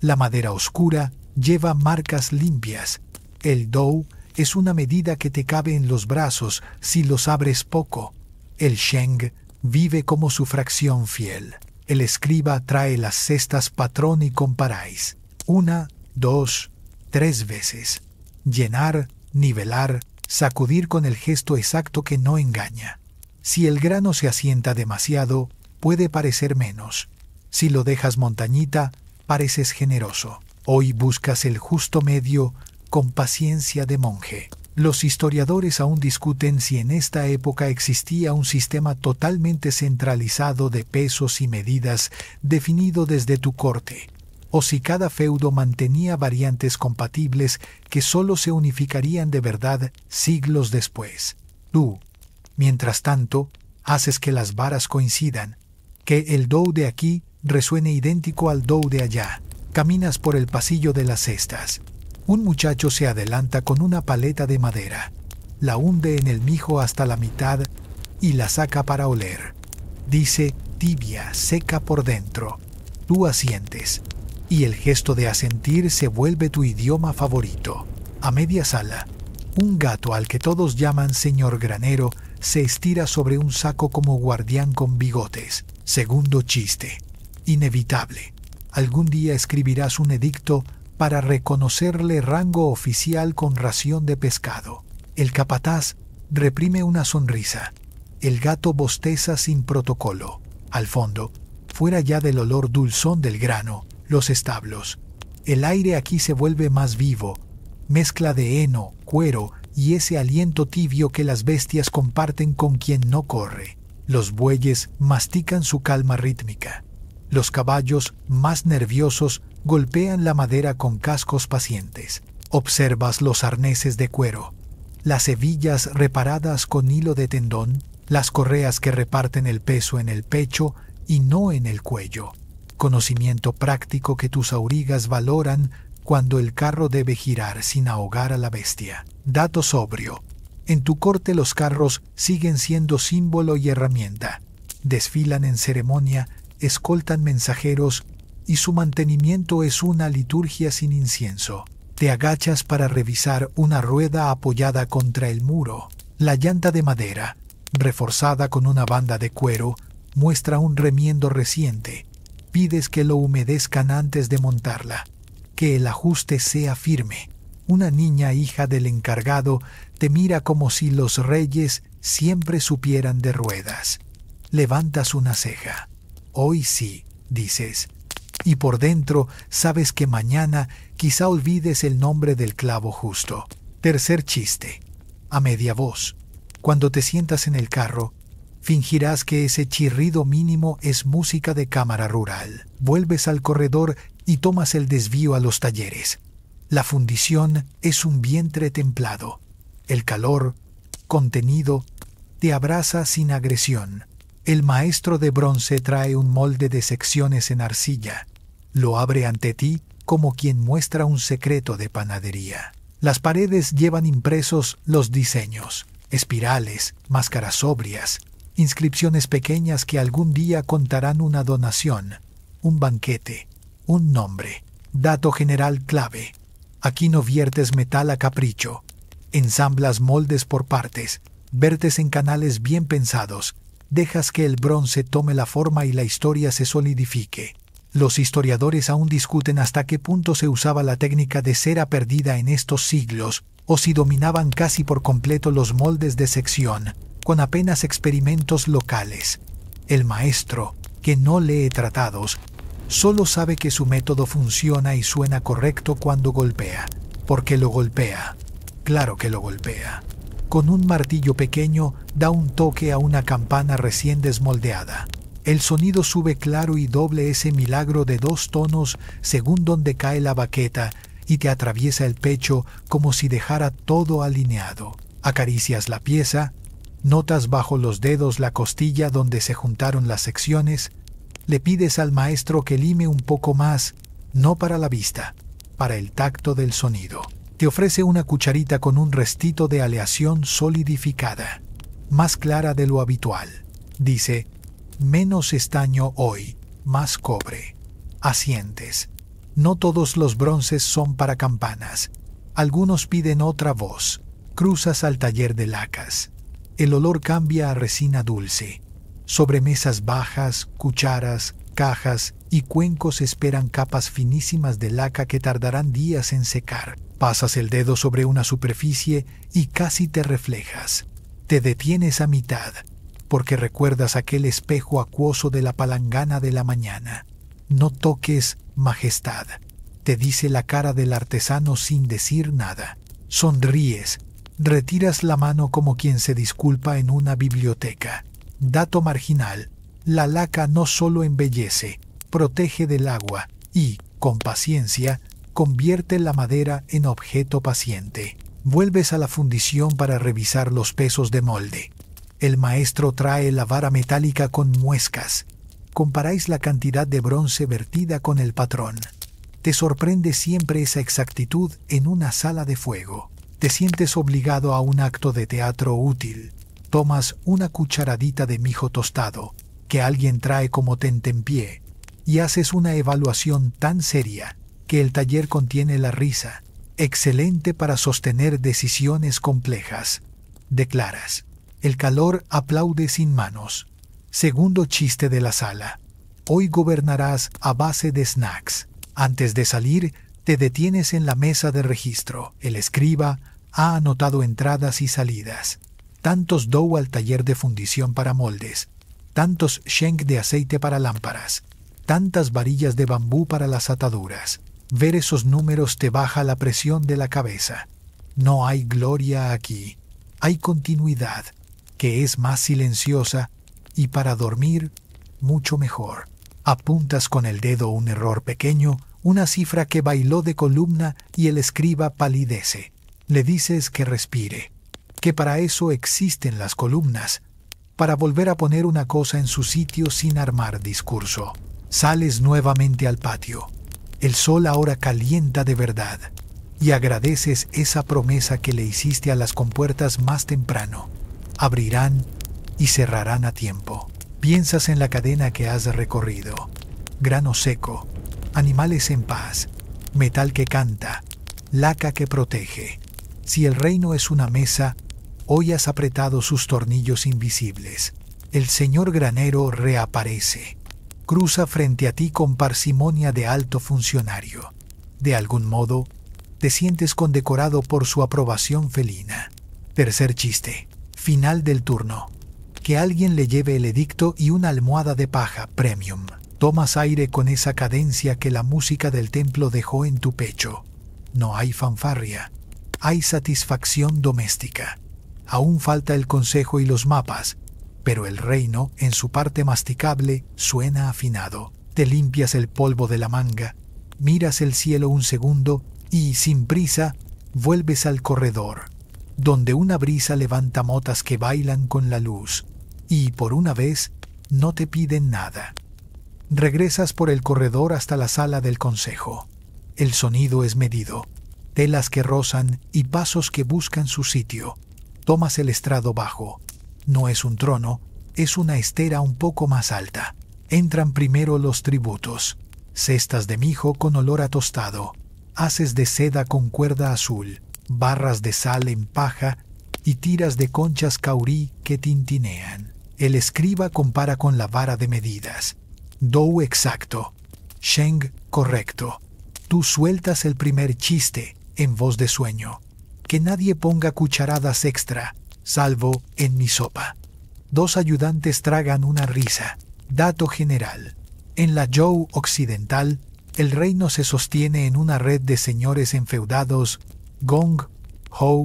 La madera oscura lleva marcas limpias. El Dow es una medida que te cabe en los brazos si los abres poco. El Schenck vive como su fracción fiel. El escriba trae las cestas patrón y comparáis. 1, 2, 3 veces. Llenar, nivelar, sacudir con el gesto exacto que no engaña. Si el grano se asienta demasiado, puede parecer menos. Si lo dejas montañita, pareces generoso. Hoy buscas el justo medio con paciencia de monje. Los historiadores aún discuten si en esta época existía un sistema totalmente centralizado de pesos y medidas definido desde tu corte, o si cada feudo mantenía variantes compatibles que solo se unificarían de verdad siglos después. Tú, mientras tanto, haces que las varas coincidan, que el Dow de aquí resuene idéntico al Dow de allá. Caminas por el pasillo de las cestas. Un muchacho se adelanta con una paleta de madera, la hunde en el mijo hasta la mitad y la saca para oler. Dice tibia, seca por dentro. Tú asientes, y el gesto de asentir se vuelve tu idioma favorito. A media sala, un gato al que todos llaman señor granero se estira sobre un saco como guardián con bigotes. Segundo chiste. Inevitable. Algún día escribirás un edicto para reconocerle rango oficial con ración de pescado. El capataz reprime una sonrisa. El gato bosteza sin protocolo. Al fondo, fuera ya del olor dulzón del grano, los establos. El aire aquí se vuelve más vivo, mezcla de heno, cuero y ese aliento tibio que las bestias comparten con quien no corre. Los bueyes mastican su calma rítmica. Los caballos, más nerviosos, golpean la madera con cascos pacientes. Observas los arneses de cuero, las hebillas reparadas con hilo de tendón, las correas que reparten el peso en el pecho y no en el cuello. Conocimiento práctico que tus aurigas valoran cuando el carro debe girar sin ahogar a la bestia. Dato sobrio. En tu corte los carros siguen siendo símbolo y herramienta. Desfilan en ceremonia, escoltan mensajeros y su mantenimiento es una liturgia sin incienso. Te agachas para revisar una rueda apoyada contra el muro. La llanta de madera, reforzada con una banda de cuero, muestra un remiendo reciente. Pides que lo humedezcan antes de montarla, que el ajuste sea firme. Una niña hija del encargado te mira como si los reyes siempre supieran de ruedas. Levantas una ceja. Hoy sí, dices. Y por dentro sabes que mañana quizá olvides el nombre del clavo justo. Tercer chiste. A media voz. Cuando te sientas en el carro, fingirás que ese chirrido mínimo es música de cámara rural. Vuelves al corredor y tomas el desvío a los talleres. La fundición es un vientre templado. El calor, contenido, te abraza sin agresión. El maestro de bronce trae un molde de secciones en arcilla. Lo abre ante ti como quien muestra un secreto de panadería. Las paredes llevan impresos los diseños, espirales, máscaras sobrias, inscripciones pequeñas que algún día contarán una donación, un banquete, un nombre. Dato general clave. Aquí no viertes metal a capricho. Ensamblas moldes por partes, vertes en canales bien pensados, dejas que el bronce tome la forma y la historia se solidifique. Los historiadores aún discuten hasta qué punto se usaba la técnica de cera perdida en estos siglos, o si dominaban casi por completo los moldes de sección, con apenas experimentos locales. El maestro, que no lee tratados, solo sabe que su método funciona y suena correcto cuando golpea. Porque lo golpea. Claro que lo golpea. Con un martillo pequeño da un toque a una campana recién desmoldeada. El sonido sube claro y doble ese milagro de 2 tonos según donde cae la baqueta y te atraviesa el pecho como si dejara todo alineado. Acaricias la pieza, notas bajo los dedos la costilla donde se juntaron las secciones, le pides al maestro que lime un poco más, no para la vista, para el tacto del sonido. Te ofrece una cucharita con un restito de aleación solidificada, más clara de lo habitual. Dice, menos estaño hoy, más cobre. Asientes. No todos los bronces son para campanas. Algunos piden otra voz. Cruzas al taller de lacas. El olor cambia a resina dulce. Sobre mesas bajas, cucharas, cajas y cuencos esperan capas finísimas de laca que tardarán días en secar. Pasas el dedo sobre una superficie y casi te reflejas. Te detienes a mitad, porque recuerdas aquel espejo acuoso de la palangana de la mañana. No toques, majestad, te dice la cara del artesano sin decir nada. Sonríes, retiras la mano como quien se disculpa en una biblioteca. Dato marginal, la laca no solo embellece, protege del agua y, con paciencia, convierte la madera en objeto paciente. Vuelves a la fundición para revisar los pesos de molde. El maestro trae la vara metálica con muescas. Comparáis la cantidad de bronce vertida con el patrón. Te sorprende siempre esa exactitud en una sala de fuego. Te sientes obligado a un acto de teatro útil. Tomas una cucharadita de mijo tostado, que alguien trae como tentempié, y haces una evaluación tan seria que el taller contiene la risa, excelente para sostener decisiones complejas. Declaras. El calor aplaude sin manos. Segundo chiste de la sala. Hoy gobernarás a base de snacks. Antes de salir, te detienes en la mesa de registro. El escriba ha anotado entradas y salidas. Tantos dough al taller de fundición para moldes. Tantos shank de aceite para lámparas. Tantas varillas de bambú para las ataduras. Ver esos números te baja la presión de la cabeza. No hay gloria aquí. Hay continuidad, que es más silenciosa y para dormir mucho mejor. Apuntas con el dedo un error pequeño, una cifra que bailó de columna y el escriba palidece. Le dices que respire, que para eso existen las columnas, para volver a poner una cosa en su sitio sin armar discurso. Sales nuevamente al patio. El sol ahora calienta de verdad, y agradeces esa promesa que le hiciste a las compuertas más temprano. Abrirán y cerrarán a tiempo. Piensas en la cadena que has recorrido. Grano seco, animales en paz, metal que canta, laca que protege. Si el reino es una mesa, hoy has apretado sus tornillos invisibles. El señor granero reaparece. Cruza frente a ti con parsimonia de alto funcionario. De algún modo, te sientes condecorado por su aprobación felina. Tercer chiste. Final del turno. Que alguien le lleve el edicto y una almohada de paja premium. Tomas aire con esa cadencia que la música del templo dejó en tu pecho. No hay fanfarria. Hay satisfacción doméstica. Aún falta el consejo y los mapas, pero el reino, en su parte masticable, suena afinado. Te limpias el polvo de la manga, miras el cielo un segundo y, sin prisa, vuelves al corredor, donde una brisa levanta motas que bailan con la luz, y por una vez no te piden nada. Regresas por el corredor hasta la sala del consejo. El sonido es medido, telas que rozan y pasos que buscan su sitio. Tomas el estrado bajo. No es un trono, es una estera un poco más alta. Entran primero los tributos. Cestas de mijo con olor a tostado, haces de seda con cuerda azul, barras de sal en paja y tiras de conchas caurí que tintinean. El escriba compara con la vara de medidas. Dou exacto. Sheng correcto. Tú sueltas el primer chiste en voz de sueño. Que nadie ponga cucharadas extra, salvo en mi sopa. Dos ayudantes tragan una risa. Dato general. En la Zhou occidental, el reino se sostiene en una red de señores enfeudados, Gong, Hou,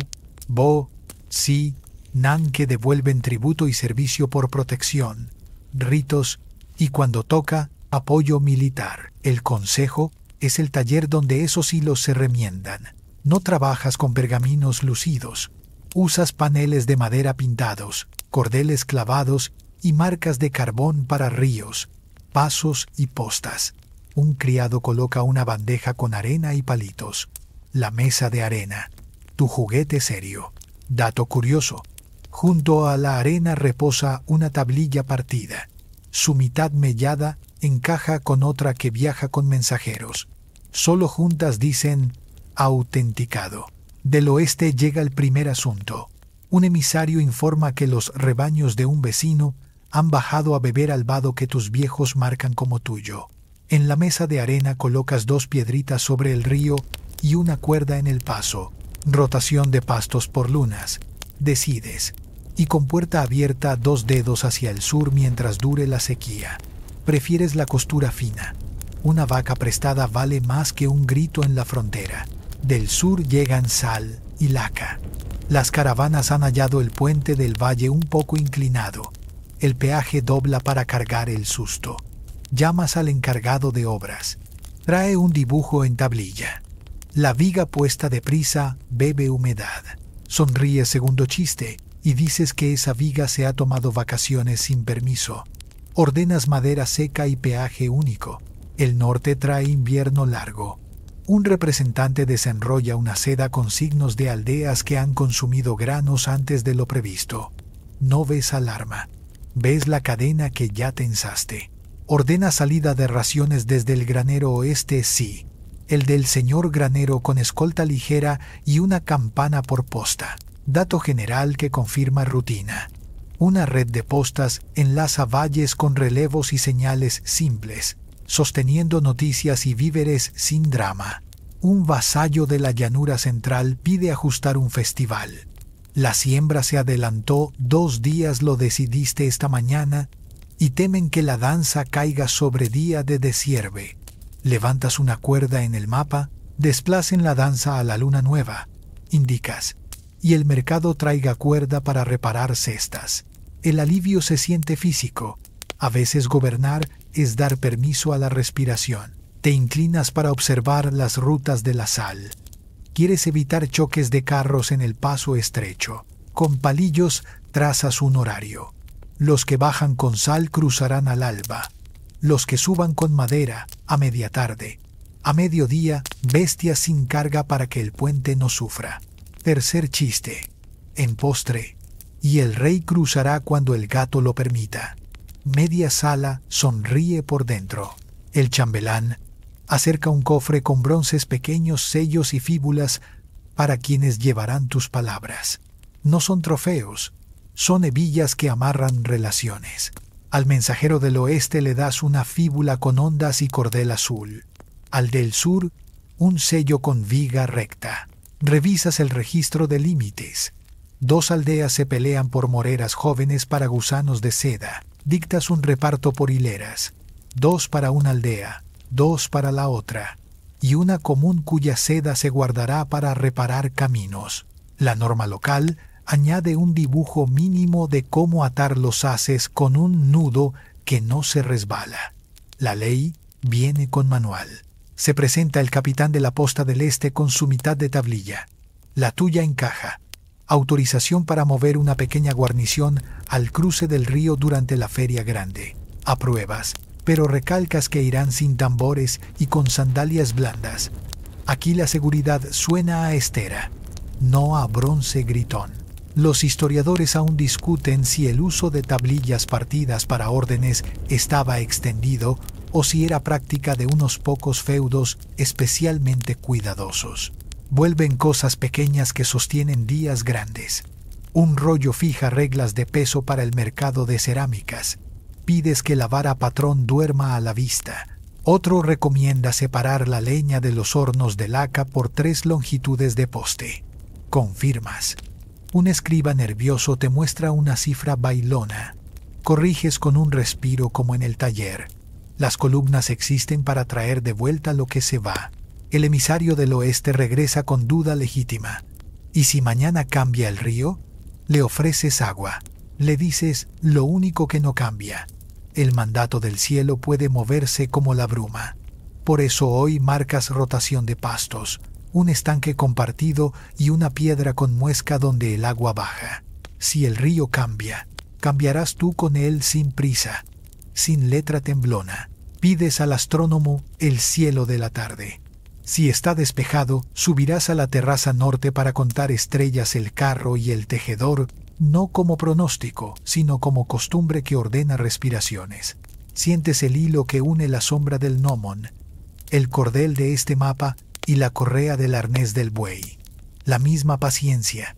Bo, Si, Nan, que devuelven tributo y servicio por protección, ritos y, cuando toca, apoyo militar. El consejo es el taller donde esos hilos se remiendan. No trabajas con pergaminos lucidos. Usas paneles de madera pintados, cordeles clavados y marcas de carbón para ríos, pasos y postas. Un criado coloca una bandeja con arena y palitos. La mesa de arena. Tu juguete serio. Dato curioso. Junto a la arena reposa una tablilla partida. Su mitad mellada encaja con otra que viaja con mensajeros. Solo juntas dicen autenticado. Del oeste llega el primer asunto. Un emisario informa que los rebaños de un vecino han bajado a beber al vado que tus viejos marcan como tuyo. En la mesa de arena colocas dos piedritas sobre el río y una cuerda en el paso. Rotación de pastos por lunas. Decides. Y con puerta abierta 2 dedos hacia el sur mientras dure la sequía. Prefieres la costura fina. Una vaca prestada vale más que un grito en la frontera. Del sur llegan sal y laca. Las caravanas han hallado el puente del valle un poco inclinado. El peaje dobla para cargar el susto. Llamas al encargado de obras. Trae un dibujo en tablilla. La viga puesta deprisa bebe humedad. Sonríes segundo chiste y dices que esa viga se ha tomado vacaciones sin permiso. Ordenas madera seca y peaje único. El norte trae invierno largo. Un representante desenrolla una seda con signos de aldeas que han consumido granos antes de lo previsto. No ves alarma. Ves la cadena que ya tensaste. Ordena salida de raciones desde el granero oeste, sí. El del señor granero con escolta ligera y una campana por posta. Dato general que confirma rutina. Una red de postas enlaza valles con relevos y señales simples, sosteniendo noticias y víveres sin drama. Un vasallo de la llanura central pide ajustar un festival. La siembra se adelantó 2 días, lo decidiste esta mañana, y temen que la danza caiga sobre día de desierve. Levantas una cuerda en el mapa, desplacen la danza a la luna nueva. indicas, y el mercado traiga cuerda para reparar cestas. El alivio se siente físico. A veces gobernar es dar permiso a la respiración. Te inclinas para observar las rutas de la sal. Quieres evitar choques de carros en el paso estrecho. Con palillos trazas un horario. Los que bajan con sal cruzarán al alba. Los que suban con madera, a media tarde. A mediodía, bestias sin carga para que el puente no sufra. Tercer chiste. En postre. Y el rey cruzará cuando el gato lo permita. Media sala sonríe por dentro. El chambelán acerca un cofre con bronces pequeños, sellos y fíbulas para quienes llevarán tus palabras. No son trofeos, son hebillas que amarran relaciones. Al mensajero del oeste le das una fíbula con ondas y cordel azul. Al del sur, un sello con viga recta. Revisas el registro de límites. 2 aldeas se pelean por moreras jóvenes para gusanos de seda. Dictas un reparto por hileras. 2 para una aldea, 2 para la otra, y una común cuya seda se guardará para reparar caminos. La norma local añade un dibujo mínimo de cómo atar los haces con un nudo que no se resbala. La ley viene con manual. Se presenta el capitán de la posta del este con su mitad de tablilla. La tuya encaja. Autorización para mover una pequeña guarnición al cruce del río durante la feria grande. Apruebas, pero recalcas que irán sin tambores y con sandalias blandas. Aquí la seguridad suena a estera, no a bronce gritón. Los historiadores aún discuten si el uso de tablillas partidas para órdenes estaba extendido o si era práctica de unos pocos feudos especialmente cuidadosos. Vuelven cosas pequeñas que sostienen días grandes. Un rollo fija reglas de peso para el mercado de cerámicas. Pides que la vara patrón duerma a la vista. Otro recomienda separar la leña de los hornos de laca por 3 longitudes de poste. Confirmas. Un escriba nervioso te muestra una cifra bailona. Corriges con un respiro como en el taller. Las columnas existen para traer de vuelta lo que se va. El emisario del oeste regresa con duda legítima. ¿Y si mañana cambia el río? Le ofreces agua. Le dices lo único que no cambia. El mandato del cielo puede moverse como la bruma. Por eso hoy marcas rotación de pastos, un estanque compartido y una piedra con muesca donde el agua baja. Si el río cambia, cambiarás tú con él sin prisa, sin letra temblona. Pides al astrónomo el cielo de la tarde. Si está despejado, subirás a la terraza norte para contar estrellas el carro y el tejedor, no como pronóstico, sino como costumbre que ordena respiraciones. Sientes el hilo que une la sombra del gnomon, el cordel de este mapa y la correa del arnés del buey. La misma paciencia,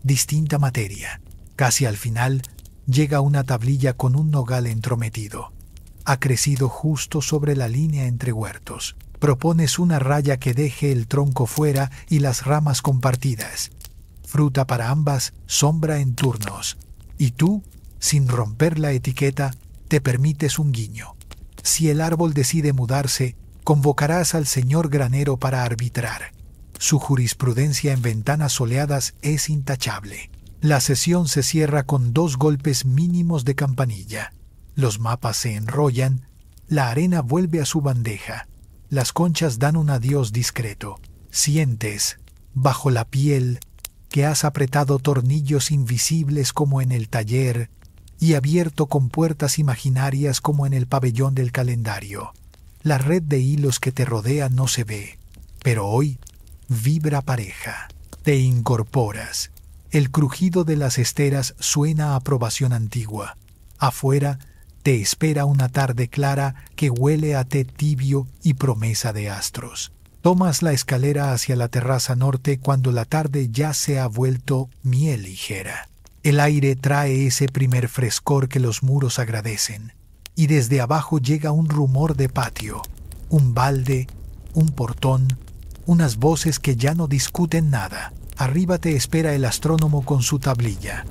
distinta materia. Casi al final, llega una tablilla con un nogal entrometido. Ha crecido justo sobre la línea entre huertos. Propones una raya que deje el tronco fuera y las ramas compartidas. Fruta para ambas, sombra en turnos. Y tú, sin romper la etiqueta, te permites un guiño. Si el árbol decide mudarse, convocarás al señor granero para arbitrar. Su jurisprudencia en ventanas soleadas es intachable. La sesión se cierra con 2 golpes mínimos de campanilla. Los mapas se enrollan, la arena vuelve a su bandeja. Las conchas dan un adiós discreto. Sientes, bajo la piel, que has apretado tornillos invisibles como en el taller y abierto con puertas imaginarias como en el pabellón del calendario. La red de hilos que te rodea no se ve, pero hoy vibra pareja. Te incorporas. El crujido de las esteras suena a aprobación antigua. Afuera te espera una tarde clara que huele a té tibio y promesa de astros. Tomas la escalera hacia la terraza norte cuando la tarde ya se ha vuelto miel ligera. El aire trae ese primer frescor que los muros agradecen. Y desde abajo llega un rumor de patio, un balde, un portón, unas voces que ya no discuten nada. Arriba te espera el astrónomo con su tablilla,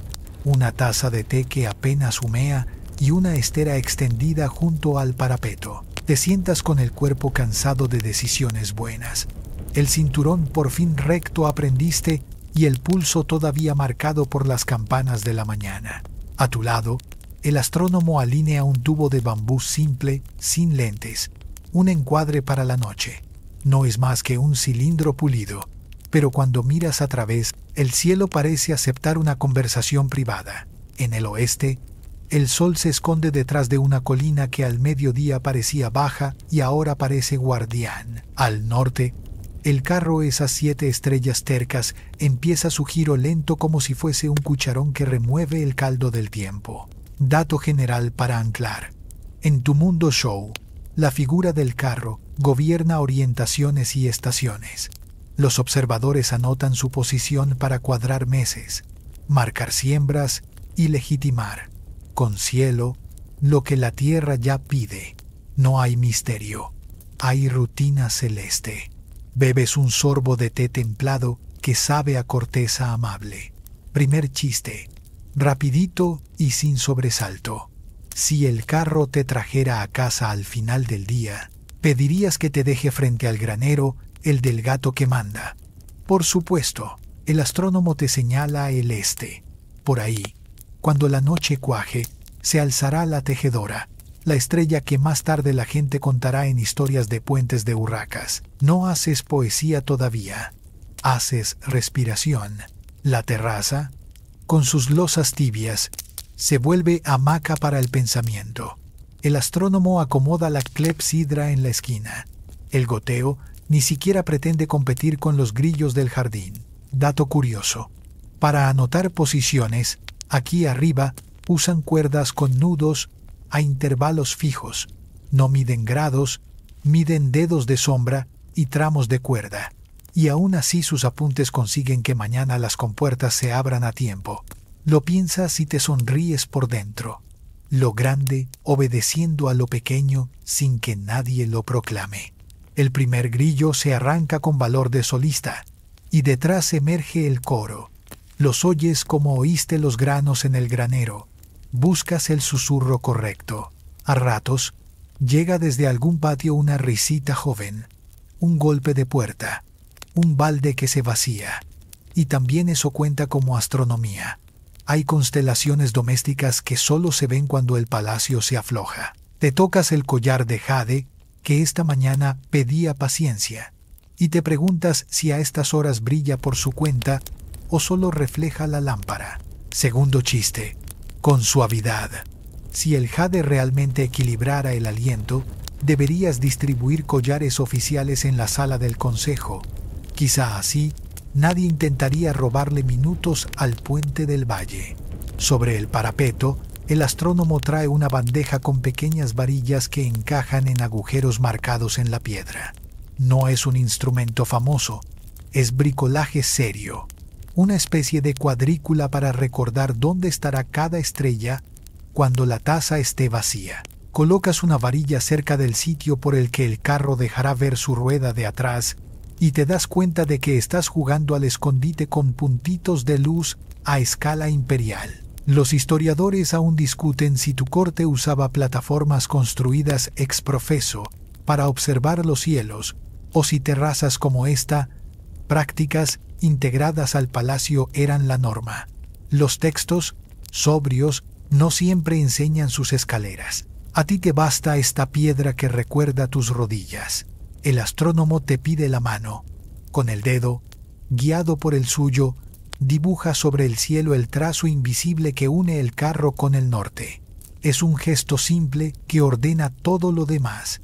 una taza de té que apenas humea y una estera extendida junto al parapeto. Te sientas con el cuerpo cansado de decisiones buenas. El cinturón por fin recto aprendiste y el pulso todavía marcado por las campanas de la mañana. A tu lado, el astrónomo alinea un tubo de bambú simple, sin lentes, un encuadre para la noche. No es más que un cilindro pulido, pero cuando miras a través, el cielo parece aceptar una conversación privada. En el oeste, el sol se esconde detrás de una colina que al mediodía parecía baja y ahora parece guardián. Al norte, el carro, esas 7 estrellas tercas, empieza su giro lento como si fuese un cucharón que remueve el caldo del tiempo. Dato general para anclar. En Tu Mundo Show, la figura del carro gobierna orientaciones y estaciones. Los observadores anotan su posición para cuadrar meses, marcar siembras y legitimar, con cielo, lo que la tierra ya pide. No hay misterio, hay rutina celeste. Bebes un sorbo de té templado que sabe a corteza amable. Primer chiste, rapidito y sin sobresalto. Si el carro te trajera a casa al final del día, pedirías que te deje frente al granero el del gato que manda. Por supuesto, el astrónomo te señala el este. Por ahí, cuando la noche cuaje, se alzará la tejedora, la estrella que más tarde la gente contará en historias de puentes de Urracas. No haces poesía todavía, haces respiración. La terraza, con sus losas tibias, se vuelve hamaca para el pensamiento. El astrónomo acomoda la clepsidra en la esquina. El goteo ni siquiera pretende competir con los grillos del jardín. Dato curioso. Para anotar posiciones, aquí arriba usan cuerdas con nudos a intervalos fijos. No miden grados, miden dedos de sombra y tramos de cuerda. Y aún así sus apuntes consiguen que mañana las compuertas se abran a tiempo. Lo piensas y te sonríes por dentro. Lo grande obedeciendo a lo pequeño sin que nadie lo proclame. El primer grillo se arranca con valor de solista, y detrás emerge el coro. Los oyes como oíste los granos en el granero. Buscas el susurro correcto. A ratos, llega desde algún patio una risita joven, un golpe de puerta, un balde que se vacía. Y también eso cuenta como astronomía. Hay constelaciones domésticas que solo se ven cuando el palacio se afloja. Te tocas el collar de jade, que esta mañana pedía paciencia, y te preguntas si a estas horas brilla por su cuenta o solo refleja la lámpara. Segundo chiste, con suavidad. Si el jade realmente equilibrara el aliento, deberías distribuir collares oficiales en la sala del consejo. Quizá así, nadie intentaría robarle minutos al puente del valle. Sobre el parapeto, el astrónomo trae una bandeja con pequeñas varillas que encajan en agujeros marcados en la piedra. No es un instrumento famoso, es bricolaje serio. Una especie de cuadrícula para recordar dónde estará cada estrella cuando la taza esté vacía. Colocas una varilla cerca del sitio por el que el carro dejará ver su rueda de atrás y te das cuenta de que estás jugando al escondite con puntitos de luz a escala imperial. Los historiadores aún discuten si tu corte usaba plataformas construidas ex professo para observar los cielos, o si terrazas como esta, prácticas integradas al palacio, eran la norma. Los textos, sobrios, no siempre enseñan sus escaleras. A ti te basta esta piedra que recuerda tus rodillas. El astrónomo te pide la mano. Con el dedo, guiado por el suyo, dibuja sobre el cielo el trazo invisible que une el carro con el norte. Es un gesto simple que ordena todo lo demás.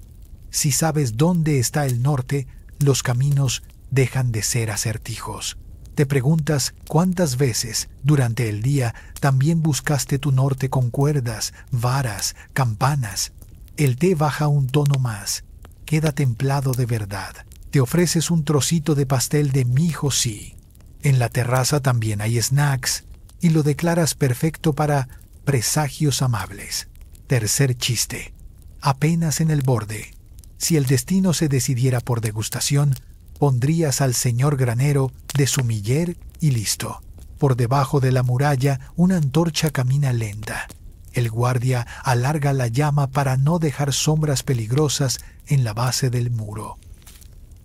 Si sabes dónde está el norte, los caminos dejan de ser acertijos. Te preguntas cuántas veces durante el día también buscaste tu norte con cuerdas, varas, campanas. El té baja un tono más. Queda templado de verdad. Te ofreces un trocito de pastel de mijo, sí. En la terraza también hay snacks y lo declaras perfecto para presagios amables. Tercer chiste. Apenas en el borde. Si el destino se decidiera por degustación, pondrías al señor granero de sumiller y listo. Por debajo de la muralla, una antorcha camina lenta. El guardia alarga la llama para no dejar sombras peligrosas en la base del muro.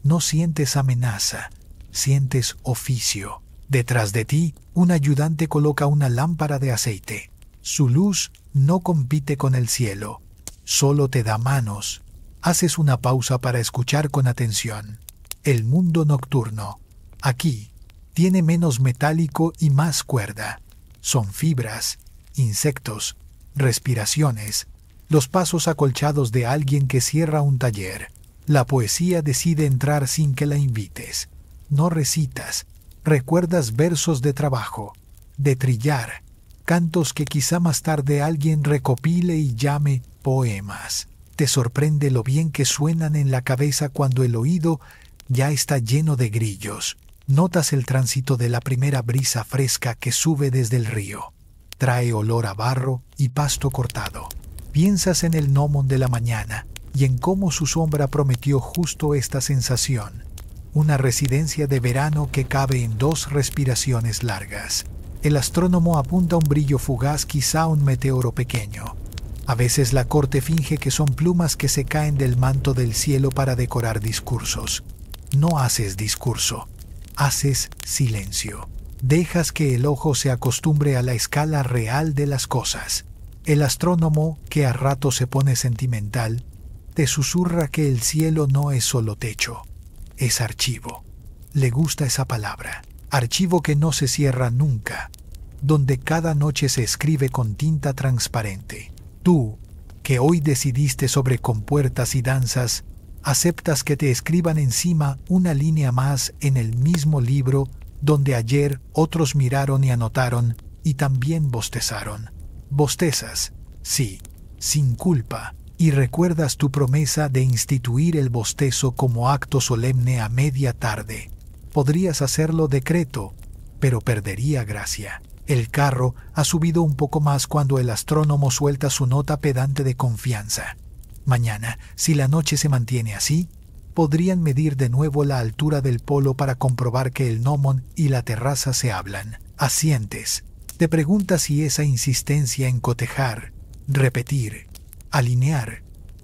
No sientes amenaza, sientes oficio. Detrás de ti, un ayudante coloca una lámpara de aceite. Su luz no compite con el cielo, solo te da manos. Haces una pausa para escuchar con atención. El mundo nocturno, aquí, tiene menos metálico y más cuerda. Son fibras, insectos, respiraciones, los pasos acolchados de alguien que cierra un taller. La poesía decide entrar sin que la invites. No recitas, recuerdas versos de trabajo, de trillar, cantos que quizá más tarde alguien recopile y llame poemas. Te sorprende lo bien que suenan en la cabeza cuando el oído ya está lleno de grillos. Notas el tránsito de la primera brisa fresca que sube desde el río. Trae olor a barro y pasto cortado. Piensas en el gnomon de la mañana y en cómo su sombra prometió justo esta sensación. Una residencia de verano que cabe en 2 respiraciones largas. El astrónomo apunta un brillo fugaz, quizá un meteoro pequeño. A veces la corte finge que son plumas que se caen del manto del cielo para decorar discursos. No haces discurso, haces silencio. Dejas que el ojo se acostumbre a la escala real de las cosas. El astrónomo, que a rato se pone sentimental, te susurra que el cielo no es solo techo, es archivo. Le gusta esa palabra. Archivo que no se cierra nunca, donde cada noche se escribe con tinta transparente. Tú, que hoy decidiste sobre compuertas y danzas, aceptas que te escriban encima una línea más en el mismo libro donde ayer otros miraron y anotaron y también bostezaron. Bostezas, sí, sin culpa, y recuerdas tu promesa de instituir el bostezo como acto solemne a media tarde. Podrías hacerlo decreto, pero perdería gracia. El carro ha subido un poco más cuando el astrónomo suelta su nota pedante de confianza. Mañana, si la noche se mantiene así, podrían medir de nuevo la altura del polo para comprobar que el gnomon y la terraza se hablan. Asientes. Te preguntas si esa insistencia en cotejar, repetir, alinear,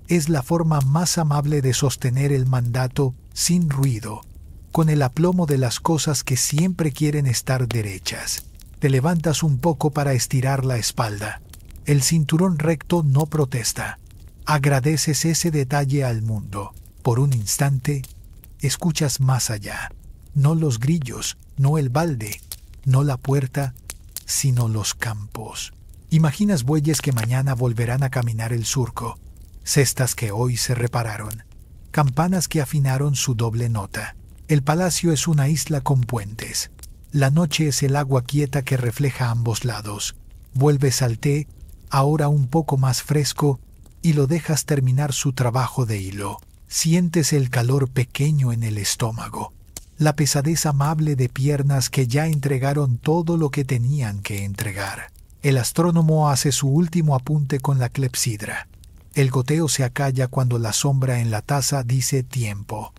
es la forma más amable de sostener el mandato sin ruido, con el aplomo de las cosas que siempre quieren estar derechas. Te levantas un poco para estirar la espalda. El cinturón recto no protesta. Agradeces ese detalle al mundo. Por un instante, escuchas más allá. No los grillos, no el balde, no la puerta, sino los campos. Imaginas bueyes que mañana volverán a caminar el surco, cestas que hoy se repararon, campanas que afinaron su doble nota. El palacio es una isla con puentes. La noche es el agua quieta que refleja ambos lados. Vuelves al té, ahora un poco más fresco, y lo dejas terminar su trabajo de hilo. Sientes el calor pequeño en el estómago, la pesadez amable de piernas que ya entregaron todo lo que tenían que entregar. El astrónomo hace su último apunte con la clepsidra. El goteo se acalla cuando la sombra en la taza dice tiempo.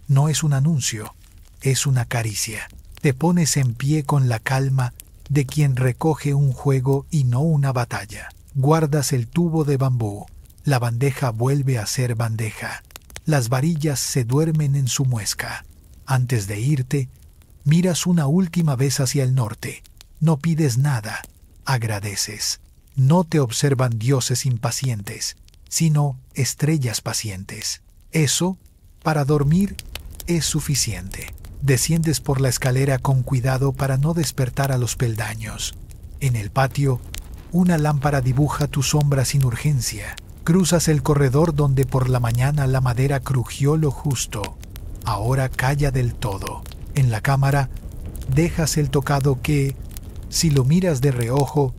No es un anuncio, es una caricia. Te pones en pie con la calma de quien recoge un juego y no una batalla. Guardas el tubo de bambú. La bandeja vuelve a ser bandeja. Las varillas se duermen en su muesca. Antes de irte, miras una última vez hacia el norte. No pides nada, agradeces. No te observan dioses impacientes, sino estrellas pacientes. Eso, para dormir, es suficiente. Desciendes por la escalera con cuidado para no despertar a los peldaños. En el patio, una lámpara dibuja tu sombra sin urgencia. Cruzas el corredor donde por la mañana la madera crujió lo justo. Ahora calla del todo. En la cámara, dejas el tocado que, si lo miras de reojo,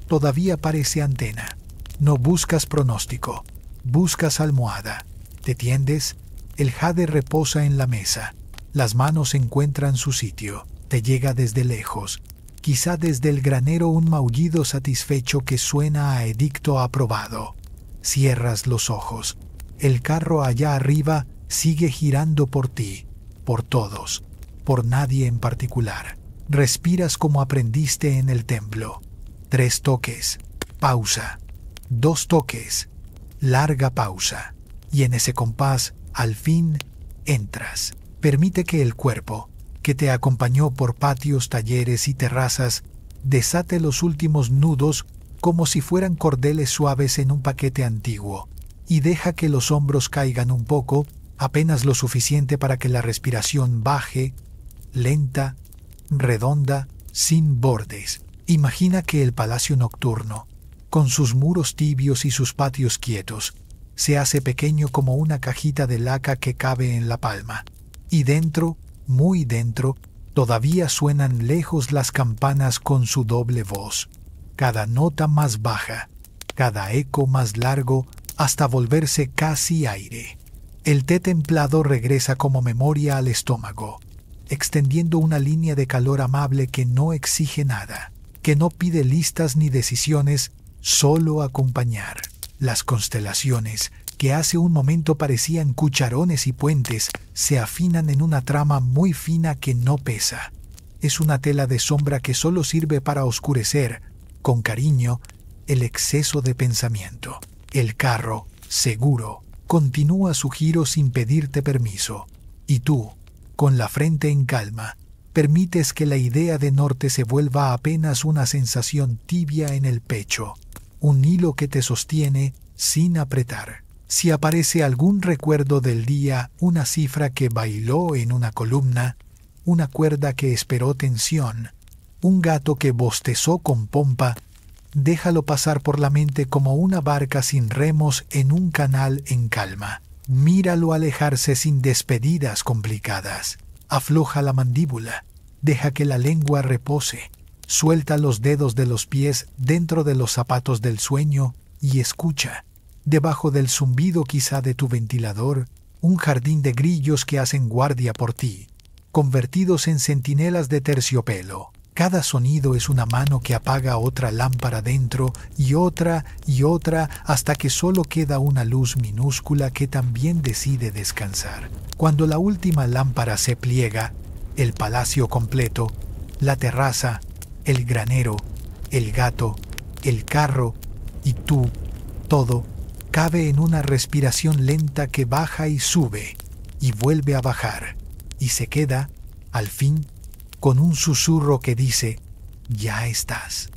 todavía parece antena. No buscas pronóstico, buscas almohada. Te tiendes, el jade reposa en la mesa. Las manos encuentran su sitio. Te llega desde lejos, quizá desde el granero, un maullido satisfecho que suena a edicto aprobado. Cierras los ojos. El carro allá arriba sigue girando por ti, por todos, por nadie en particular. Respiras como aprendiste en el templo. 3 toques, pausa. 2 toques, larga pausa. Y en ese compás, al fin, entras. Permite que el cuerpo, que te acompañó por patios, talleres y terrazas, desate los últimos nudos como si fueran cordeles suaves en un paquete antiguo, y deja que los hombros caigan un poco, apenas lo suficiente para que la respiración baje, lenta, redonda, sin bordes. Imagina que el palacio nocturno, con sus muros tibios y sus patios quietos, se hace pequeño como una cajita de laca que cabe en la palma. Y dentro, muy dentro, todavía suenan lejos las campanas con su doble voz, cada nota más baja, cada eco más largo, hasta volverse casi aire. El té templado regresa como memoria al estómago, extendiendo una línea de calor amable que no exige nada, que no pide listas ni decisiones, solo acompañar. Las constelaciones, que hace un momento parecían cucharones y puentes, se afinan en una trama muy fina que no pesa. Es una tela de sombra que solo sirve para oscurecer, con cariño, el exceso de pensamiento. El carro, seguro, continúa su giro sin pedirte permiso. Y tú, con la frente en calma, permites que la idea de norte se vuelva apenas una sensación tibia en el pecho, un hilo que te sostiene sin apretar. Si aparece algún recuerdo del día, una cifra que bailó en una columna, una cuerda que esperó tensión, un gato que bostezó con pompa, déjalo pasar por la mente como una barca sin remos en un canal en calma. Míralo alejarse sin despedidas complicadas. Afloja la mandíbula, deja que la lengua repose, suelta los dedos de los pies dentro de los zapatos del sueño y escucha, debajo del zumbido quizá de tu ventilador, un jardín de grillos que hacen guardia por ti, convertidos en centinelas de terciopelo. Cada sonido es una mano que apaga otra lámpara dentro y otra hasta que solo queda una luz minúscula que también decide descansar. Cuando la última lámpara se pliega, el palacio completo, la terraza, el granero, el gato, el carro y tú, todo, cabe en una respiración lenta que baja y sube y vuelve a bajar y se queda, al fin, con un susurro que dice, ya estás.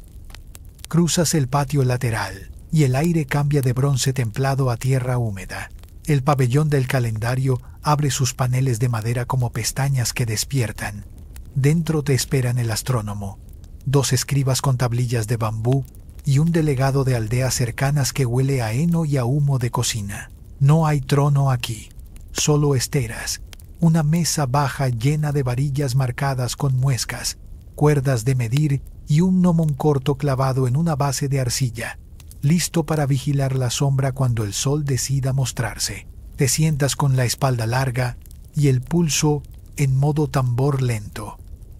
Cruzas el patio lateral y el aire cambia de bronce templado a tierra húmeda. El pabellón del calendario abre sus paneles de madera como pestañas que despiertan. Dentro te esperan el astrónomo, 2 escribas con tablillas de bambú y un delegado de aldeas cercanas que huele a heno y a humo de cocina. No hay trono aquí, solo esteras. Una mesa baja llena de varillas marcadas con muescas, cuerdas de medir y un gnomon corto clavado en una base de arcilla, listo para vigilar la sombra cuando el sol decida mostrarse. Te sientas con la espalda larga y el pulso en modo tambor lento.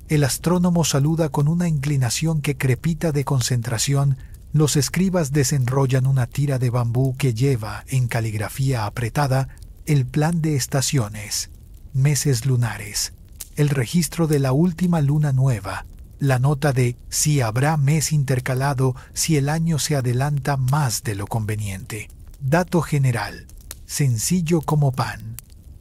El astrónomo saluda con una inclinación que crepita de concentración. Los escribas desenrollan una tira de bambú que lleva, en caligrafía apretada, el plan de estaciones, meses lunares, el registro de la última luna nueva, la nota de si habrá mes intercalado si el año se adelanta más de lo conveniente. Dato general, sencillo como pan.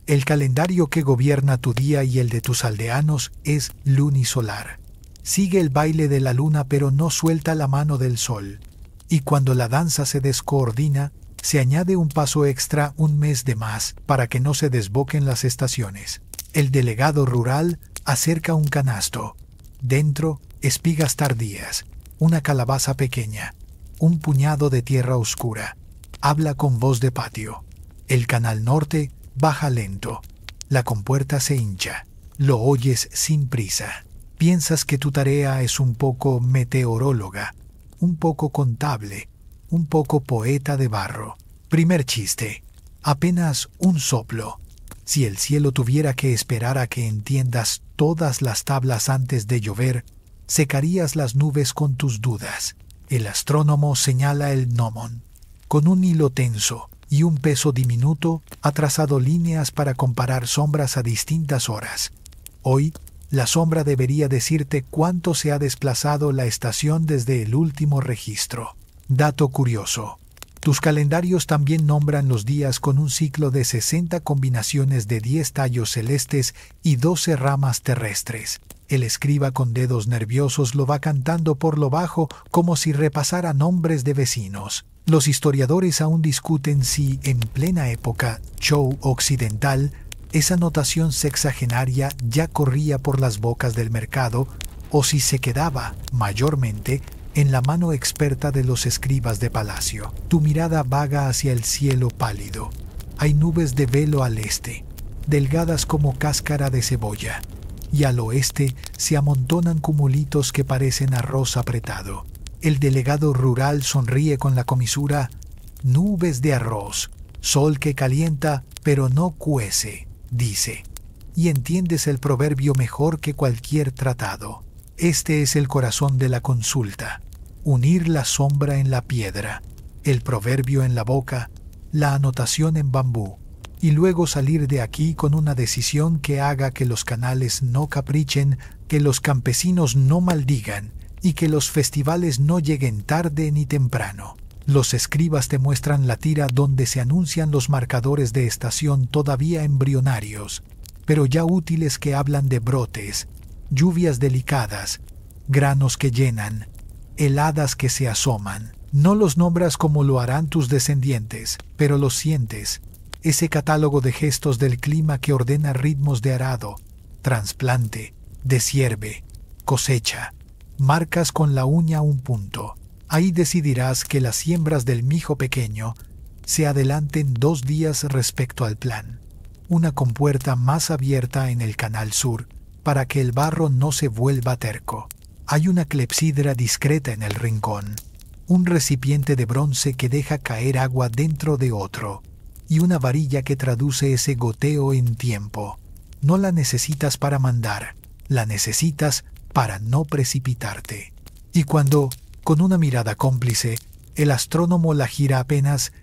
El calendario que gobierna tu día y el de tus aldeanos es lunisolar. Sigue el baile de la luna pero no suelta la mano del sol. Y cuando la danza se descoordina, se añade un paso extra, un mes de más, para que no se desboquen las estaciones. El delegado rural acerca un canasto. Dentro, espigas tardías, una calabaza pequeña, un puñado de tierra oscura. Habla con voz de patio. El canal norte baja lento. La compuerta se hincha. Lo oyes sin prisa. Piensas que tu tarea es un poco meteoróloga, un poco contable, un poco poeta de barro. Primer chiste. Apenas un soplo. Si el cielo tuviera que esperar a que entiendas todas las tablas antes de llover, secarías las nubes con tus dudas. El astrónomo señala el gnomon. Con un hilo tenso y un peso diminuto, ha trazado líneas para comparar sombras a distintas horas. Hoy, la sombra debería decirte cuánto se ha desplazado la estación desde el último registro. Dato curioso. Tus calendarios también nombran los días con un ciclo de 60 combinaciones de 10 tallos celestes y 12 ramas terrestres. El escriba con dedos nerviosos lo va cantando por lo bajo como si repasara nombres de vecinos. Los historiadores aún discuten si, en plena época Zhou occidental, esa notación sexagenaria ya corría por las bocas del mercado o si se quedaba, mayormente, en la mano experta de los escribas de palacio. Tu mirada vaga hacia el cielo pálido. Hay nubes de velo al este, delgadas como cáscara de cebolla, y al oeste se amontonan cumulitos que parecen arroz apretado. El delegado rural sonríe con la comisura: nubes de arroz, sol que calienta pero no cuece, dice. Y entiendes el proverbio mejor que cualquier tratado. Este es el corazón de la consulta: unir la sombra en la piedra, el proverbio en la boca, la anotación en bambú, y luego salir de aquí con una decisión que haga que los canales no caprichen, que los campesinos no maldigan y que los festivales no lleguen tarde ni temprano. Los escribas te muestran la tira donde se anuncian los marcadores de estación todavía embrionarios, pero ya útiles, que hablan de brotes, lluvias delicadas, granos que llenan, heladas que se asoman. No los nombras como lo harán tus descendientes, pero los sientes. Ese catálogo de gestos del clima que ordena ritmos de arado, trasplante, desierve, cosecha. Marcas con la uña un punto. Ahí decidirás que las siembras del mijo pequeño se adelanten 2 días respecto al plan. Una compuerta más abierta en el canal sur, para que el barro no se vuelva terco. Hay una clepsidra discreta en el rincón, un recipiente de bronce que deja caer agua dentro de otro, y una varilla que traduce ese goteo en tiempo. No la necesitas para mandar, la necesitas para no precipitarte. Y cuando, con una mirada cómplice, el astrónomo la gira apenas,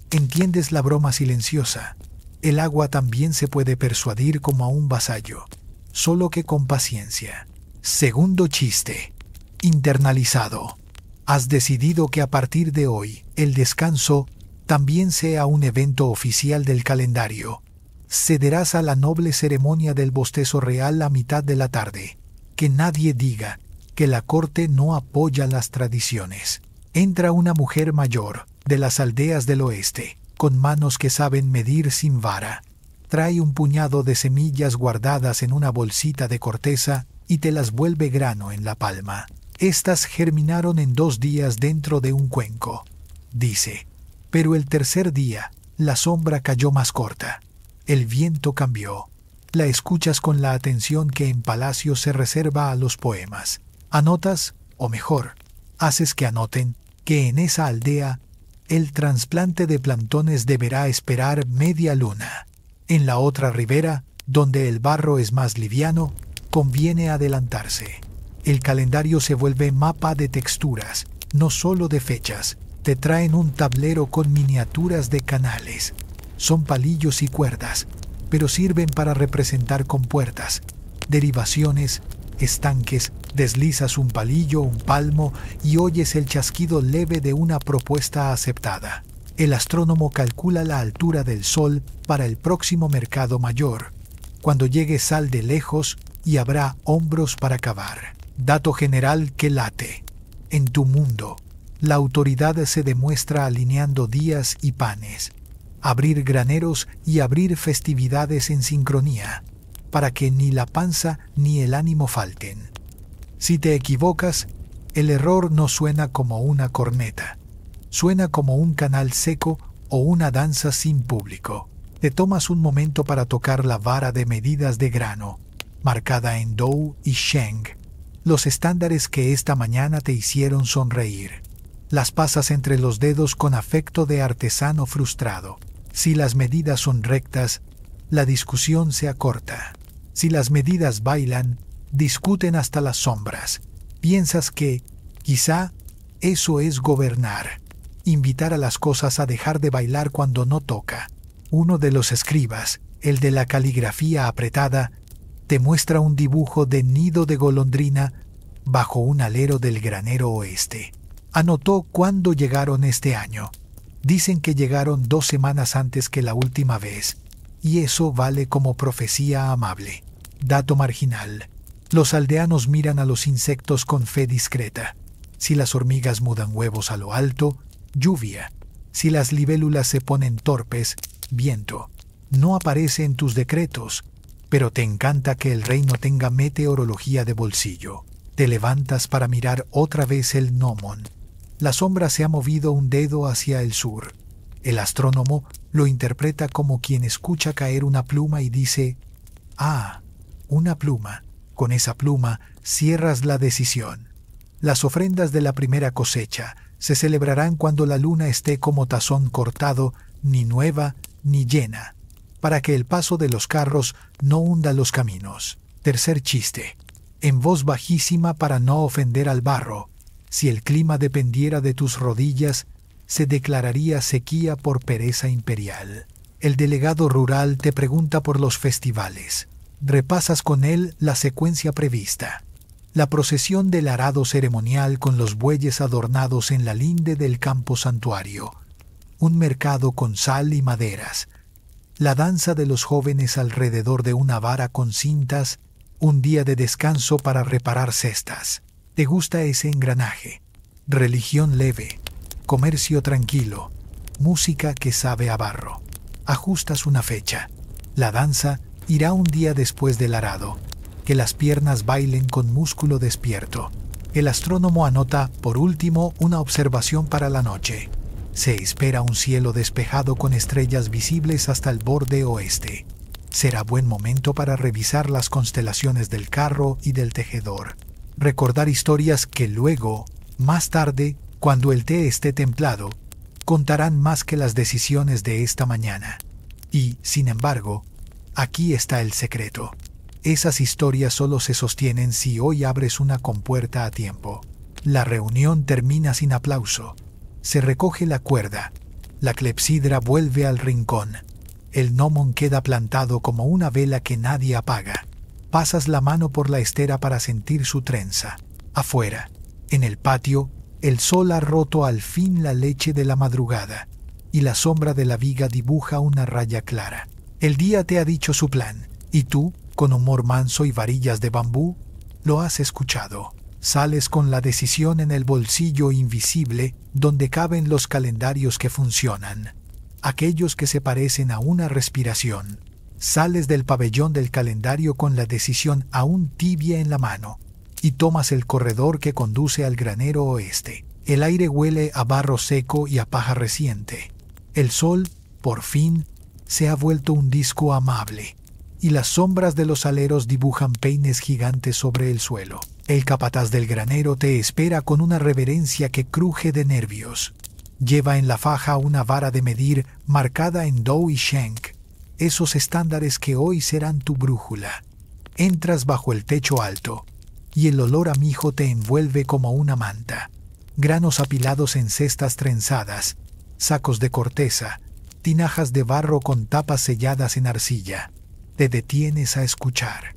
entiendes la broma silenciosa. El agua también se puede persuadir como a un vasallo, solo que con paciencia. Segundo chiste. Internalizado. Has decidido que a partir de hoy, el descanso también sea un evento oficial del calendario. Cederás a la noble ceremonia del bostezo real a mitad de la tarde. Que nadie diga que la corte no apoya las tradiciones. Entra una mujer mayor, de las aldeas del oeste, con manos que saben medir sin vara. Trae un puñado de semillas guardadas en una bolsita de corteza y te las vuelve grano en la palma. Estas germinaron en 2 días dentro de un cuenco, dice. Pero el tercer día, la sombra cayó más corta. El viento cambió. La escuchas con la atención que en palacio se reserva a los poemas. Anotas, o mejor, haces que anoten, que en esa aldea el trasplante de plantones deberá esperar media luna. En la otra ribera, donde el barro es más liviano, conviene adelantarse. El calendario se vuelve mapa de texturas, no solo de fechas. Te traen un tablero con miniaturas de canales. Son palillos y cuerdas, pero sirven para representar compuertas, derivaciones, estanques. Deslizas un palillo, un palmo, y oyes el chasquido leve de una propuesta aceptada. El astrónomo calcula la altura del sol para el próximo mercado mayor. Cuando llegue, sal de lejos y habrá hombros para cavar. Dato general que late. En tu mundo, la autoridad se demuestra alineando días y panes. Abrir graneros y abrir festividades en sincronía, para que ni la panza ni el ánimo falten. Si te equivocas, el error no suena como una corneta. Suena como un canal seco o una danza sin público. Te tomas un momento para tocar la vara de medidas de grano, marcada en Dou y Sheng, los estándares que esta mañana te hicieron sonreír. Las pasas entre los dedos con afecto de artesano frustrado. Si las medidas son rectas, la discusión se acorta. Si las medidas bailan, discuten hasta las sombras. Piensas que, quizá, eso es gobernar. Invitar a las cosas a dejar de bailar cuando no toca. Uno de los escribas, el de la caligrafía apretada, te muestra un dibujo de nido de golondrina bajo un alero del granero oeste. Anotó cuándo llegaron este año. Dicen que llegaron 2 semanas antes que la última vez, y eso vale como profecía amable. Dato marginal. Los aldeanos miran a los insectos con fe discreta. Si las hormigas mudan huevos a lo alto, lluvia. Si las libélulas se ponen torpes, viento. No aparece en tus decretos, pero te encanta que el reino tenga meteorología de bolsillo. Te levantas para mirar otra vez el gnomon. La sombra se ha movido un dedo hacia el sur. El astrónomo lo interpreta como quien escucha caer una pluma y dice: «Ah, una pluma». Con esa pluma cierras la decisión. Las ofrendas de la primera cosecha se celebrarán cuando la luna esté como tazón cortado, ni nueva ni llena, para que el paso de los carros no hunda los caminos. Tercer chiste. En voz bajísima para no ofender al barro. Si el clima dependiera de tus rodillas, se declararía sequía por pereza imperial. El delegado rural te pregunta por los festivales. Repasas con él la secuencia prevista. La procesión del arado ceremonial con los bueyes adornados en la linde del campo santuario. Un mercado con sal y maderas. La danza de los jóvenes alrededor de una vara con cintas. Un día de descanso para reparar cestas. ¿Te gusta ese engranaje? Religión leve. Comercio tranquilo. Música que sabe a barro. Ajustas una fecha. La danza irá un día después del arado. Que las piernas bailen con músculo despierto. El astrónomo anota, por último, una observación para la noche. Se espera un cielo despejado con estrellas visibles hasta el borde oeste. Será buen momento para revisar las constelaciones del carro y del tejedor. Recordar historias que luego, más tarde, cuando el té esté templado, contarán más que las decisiones de esta mañana. Y, sin embargo, aquí está el secreto. Esas historias solo se sostienen si hoy abres una compuerta a tiempo. La reunión termina sin aplauso. Se recoge la cuerda. La clepsidra vuelve al rincón. El gnomon queda plantado como una vela que nadie apaga. Pasas la mano por la estera para sentir su trenza. Afuera, en el patio, el sol ha roto al fin la leche de la madrugada, y la sombra de la viga dibuja una raya clara. El día te ha dicho su plan, y tú, con humor manso y varillas de bambú, lo has escuchado. Sales con la decisión en el bolsillo invisible donde caben los calendarios que funcionan, aquellos que se parecen a una respiración. Sales del pabellón del calendario con la decisión aún tibia en la mano y tomas el corredor que conduce al granero oeste. El aire huele a barro seco y a paja reciente. El sol, por fin, se ha vuelto un disco amable y las sombras de los aleros dibujan peines gigantes sobre el suelo. El capataz del granero te espera con una reverencia que cruje de nervios. Lleva en la faja una vara de medir marcada en Dow y Schenk, esos estándares que hoy serán tu brújula. Entras bajo el techo alto, y el olor a mijo te envuelve como una manta. Granos apilados en cestas trenzadas, sacos de corteza, tinajas de barro con tapas selladas en arcilla. Te detienes a escuchar.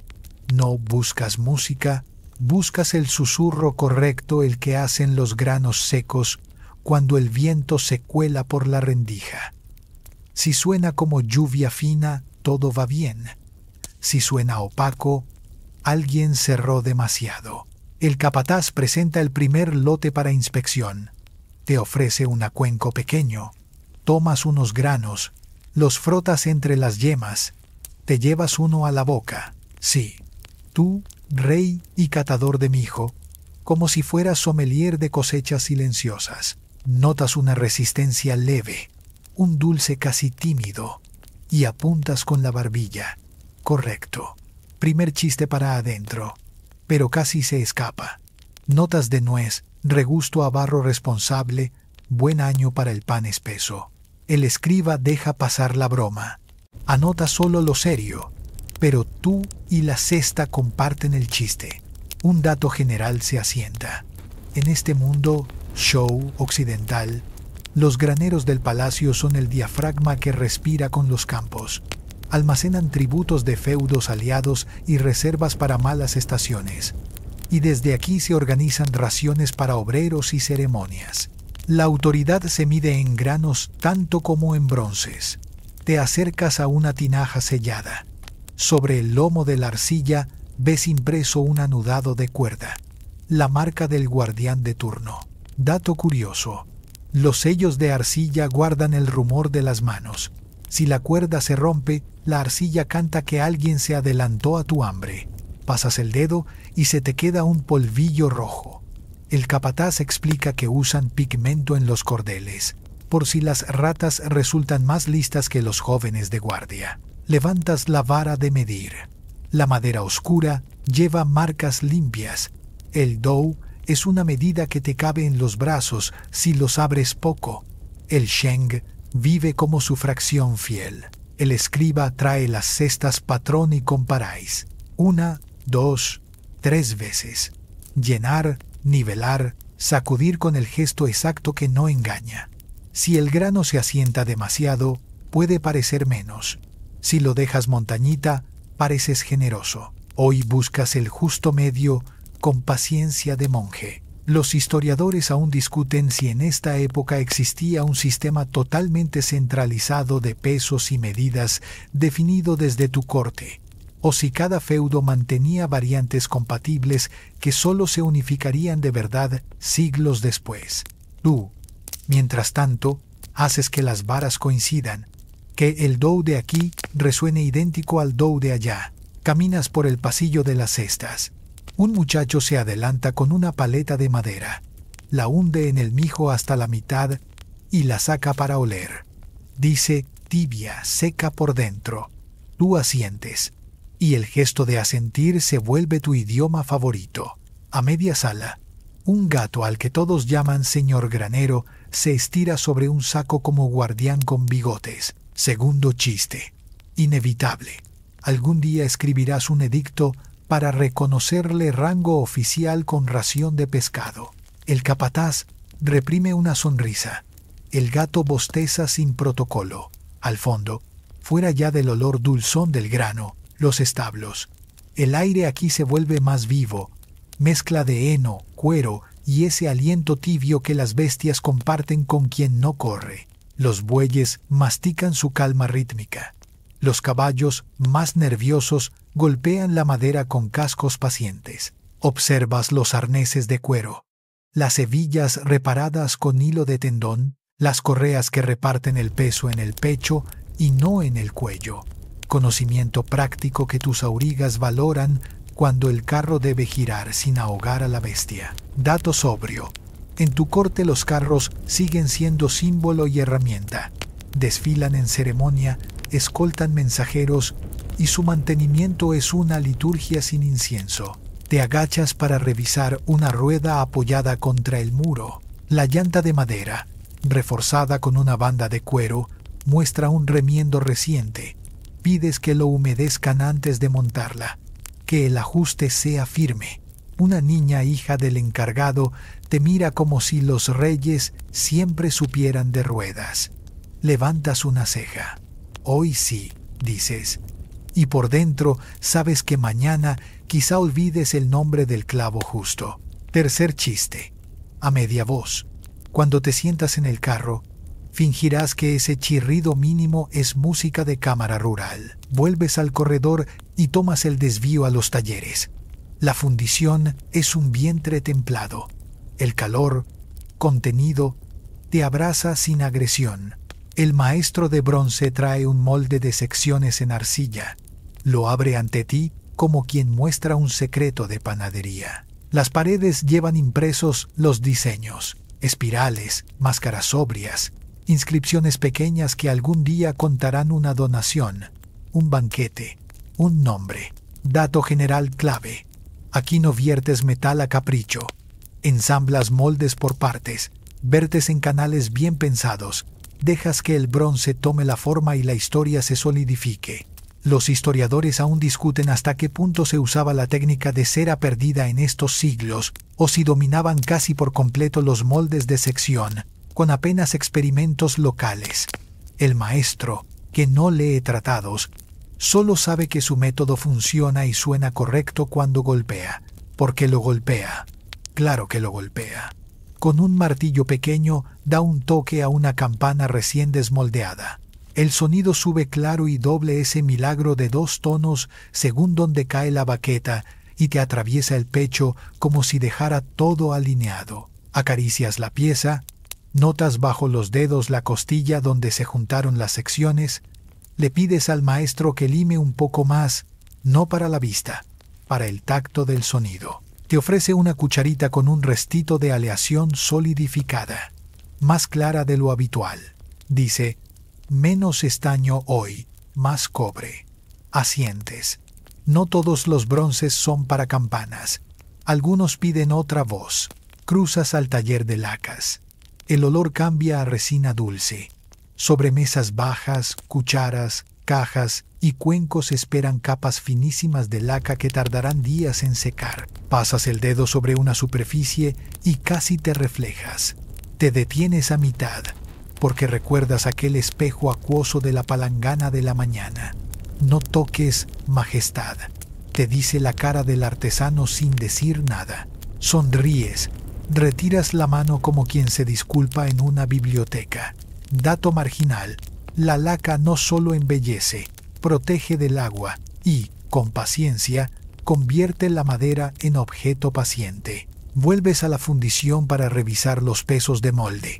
No buscas música, buscas el susurro correcto, el que hacen los granos secos cuando el viento se cuela por la rendija. Si suena como lluvia fina, todo va bien. Si suena opaco, alguien cerró demasiado. El capataz presenta el primer lote para inspección. Te ofrece un cuenco pequeño. Tomas unos granos, los frotas entre las yemas, te llevas uno a la boca. Sí, tú, rey y catador de mijo, como si fueras sommelier de cosechas silenciosas. Notas una resistencia leve, un dulce casi tímido, y apuntas con la barbilla. Correcto. Primer chiste para adentro, pero casi se escapa. Notas de nuez, regusto a barro responsable, buen año para el pan espeso. El escriba deja pasar la broma. Anota solo lo serio, pero tú y la cesta comparten el chiste. Un dato general se asienta. En este mundo, show occidental, los graneros del palacio son el diafragma que respira con los campos. Almacenan tributos de feudos aliados y reservas para malas estaciones. Y desde aquí se organizan raciones para obreros y ceremonias. La autoridad se mide en granos tanto como en bronces. Te acercas a una tinaja sellada. Sobre el lomo de la arcilla ves impreso un anudado de cuerda, la marca del guardián de turno. Dato curioso: los sellos de arcilla guardan el rumor de las manos. Si la cuerda se rompe, la arcilla canta que alguien se adelantó a tu hambre. Pasas el dedo y se te queda un polvillo rojo. El capataz explica que usan pigmento en los cordeles, por si las ratas resultan más listas que los jóvenes de guardia. Levantas la vara de medir. La madera oscura lleva marcas limpias. El dou es una medida que te cabe en los brazos si los abres poco. El sheng vive como su fracción fiel. El escriba trae las cestas patrón y comparáis. 1, 2, 3 veces. Llenar, nivelar, sacudir con el gesto exacto que no engaña. Si el grano se asienta demasiado, puede parecer menos. Si lo dejas montañita, pareces generoso. Hoy buscas el justo medio con paciencia de monje. Los historiadores aún discuten si en esta época existía un sistema totalmente centralizado de pesos y medidas definido desde tu corte, o si cada feudo mantenía variantes compatibles que solo se unificarían de verdad siglos después. Tú, mientras tanto, haces que las varas coincidan, que el dou de aquí resuene idéntico al dou de allá. Caminas por el pasillo de las cestas. Un muchacho se adelanta con una paleta de madera, la hunde en el mijo hasta la mitad y la saca para oler. Dice tibia, seca por dentro. Tú asientes, y el gesto de asentir se vuelve tu idioma favorito. A media sala, un gato al que todos llaman señor granero se estira sobre un saco como guardián con bigotes. Segundo chiste. Inevitable. Algún día escribirás un edicto para reconocerle rango oficial con ración de pescado. El capataz reprime una sonrisa. El gato bosteza sin protocolo. Al fondo, fuera ya del olor dulzón del grano, los establos. El aire aquí se vuelve más vivo, mezcla de heno, cuero y ese aliento tibio que las bestias comparten con quien no corre. Los bueyes mastican su calma rítmica. Los caballos, más nerviosos, golpean la madera con cascos pacientes. Observas los arneses de cuero, las hebillas reparadas con hilo de tendón, las correas que reparten el peso en el pecho y no en el cuello. Conocimiento práctico que tus aurigas valoran cuando el carro debe girar sin ahogar a la bestia. Dato sobrio. En tu corte los carros siguen siendo símbolo y herramienta. Desfilan en ceremonia, escoltan mensajeros y su mantenimiento es una liturgia sin incienso. Te agachas para revisar una rueda apoyada contra el muro. La llanta de madera, reforzada con una banda de cuero, muestra un remiendo reciente. Pides que lo humedezcan antes de montarla, que el ajuste sea firme. Una niña hija del encargado te mira como si los reyes siempre supieran de ruedas. Levantas una ceja. Hoy sí, dices. Y por dentro sabes que mañana quizá olvides el nombre del clavo justo. Tercer chiste. A media voz. Cuando te sientas en el carro, fingirás que ese chirrido mínimo es música de cámara rural. Vuelves al corredor y tomas el desvío a los talleres. La fundición es un vientre templado. El calor, contenido, te abraza sin agresión. El maestro de bronce trae un molde de secciones en arcilla. Lo abre ante ti como quien muestra un secreto de panadería. Las paredes llevan impresos los diseños, espirales, máscaras sobrias, inscripciones pequeñas que algún día contarán una donación, un banquete, un nombre. Dato general clave. Aquí no viertes metal a capricho. Ensamblas moldes por partes, vertes en canales bien pensados, dejas que el bronce tome la forma y la historia se solidifique. Los historiadores aún discuten hasta qué punto se usaba la técnica de cera perdida en estos siglos, o si dominaban casi por completo los moldes de sección, con apenas experimentos locales. El maestro, que no lee tratados, solo sabe que su método funciona y suena correcto cuando golpea, porque lo golpea. Claro que lo golpea. Con un martillo pequeño da un toque a una campana recién desmoldeada. El sonido sube claro y doble ese milagro de 2 tonos según donde cae la baqueta y te atraviesa el pecho como si dejara todo alineado. Acaricias la pieza, notas bajo los dedos la costilla donde se juntaron las secciones, le pides al maestro que lime un poco más, no para la vista, para el tacto del sonido. Te ofrece una cucharita con un restito de aleación solidificada, más clara de lo habitual. Dice, menos estaño hoy, más cobre. Asientes. No todos los bronces son para campanas. Algunos piden otra voz. Cruzas al taller de lacas. El olor cambia a resina dulce. Sobre mesas bajas, cucharas, cajas y cuencos esperan capas finísimas de laca que tardarán días en secar. Pasas el dedo sobre una superficie y casi te reflejas. Te detienes a mitad, porque recuerdas aquel espejo acuoso de la palangana de la mañana. No toques, majestad, te dice la cara del artesano sin decir nada. Sonríes, retiras la mano como quien se disculpa en una biblioteca. Dato marginal, la laca no solo embellece, protege del agua y, con paciencia, convierte la madera en objeto paciente. Vuelves a la fundición para revisar los pesos de molde.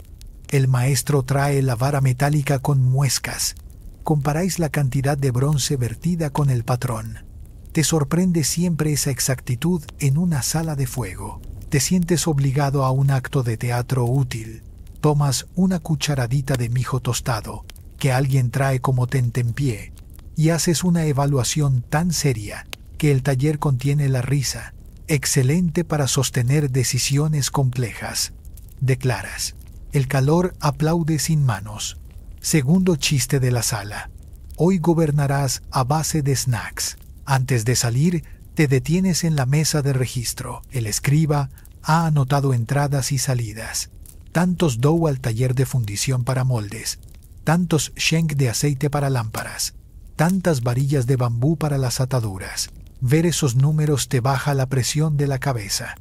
El maestro trae la vara metálica con muescas. Comparáis la cantidad de bronce vertida con el patrón. Te sorprende siempre esa exactitud en una sala de fuego. Te sientes obligado a un acto de teatro útil. Tomas una cucharadita de mijo tostado, que alguien trae como tentempié, y haces una evaluación tan seria que el taller contiene la risa, excelente para sostener decisiones complejas. Declaras. El calor aplaude sin manos. Segundo chiste de la sala. Hoy gobernarás a base de snacks. Antes de salir, te detienes en la mesa de registro. El escriba ha anotado entradas y salidas. Tantos dough al taller de fundición para moldes. Tantos shank de aceite para lámparas. Tantas varillas de bambú para las ataduras. Ver esos números te baja la presión de la cabeza.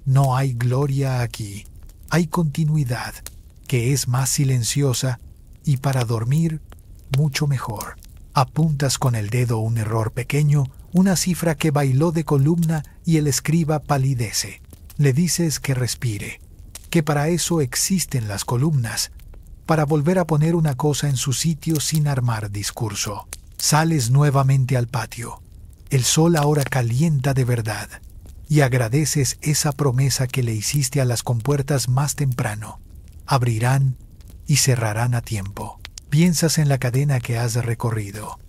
No hay gloria aquí. Hay continuidad, que es más silenciosa y para dormir mucho mejor. Apuntas con el dedo un error pequeño, una cifra que bailó de columna y el escriba palidece. Le dices que respire, que para eso existen las columnas, para volver a poner una cosa en su sitio sin armar discurso. Sales nuevamente al patio. El sol ahora calienta de verdad, y agradeces esa promesa que le hiciste a las compuertas más temprano. Abrirán y cerrarán a tiempo. Piensas en la cadena que has recorrido.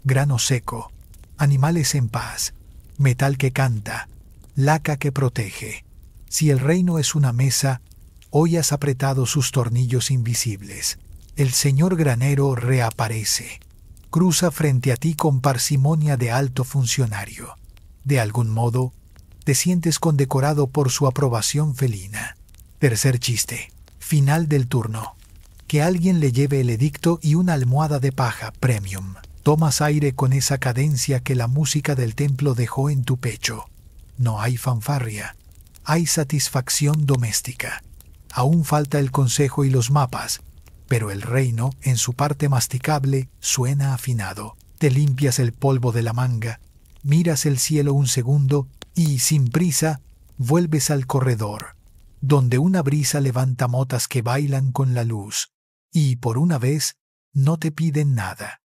Grano seco, animales en paz, metal que canta, laca que protege. Si el reino es una mesa, hoy has apretado sus tornillos invisibles. El señor granero reaparece. Cruza frente a ti con parsimonia de alto funcionario. De algún modo, te sientes condecorado por su aprobación felina. Tercer chiste. Final del turno. Que alguien le lleve el edicto y una almohada de paja premium. Tomas aire con esa cadencia que la música del templo dejó en tu pecho. No hay fanfarria. Hay satisfacción doméstica. Aún falta el consejo y los mapas, pero el reino, en su parte masticable, suena afinado. Te limpias el polvo de la manga, miras el cielo un segundo y, sin prisa, vuelves al corredor, donde una brisa levanta motas que bailan con la luz, y por una vez no te piden nada.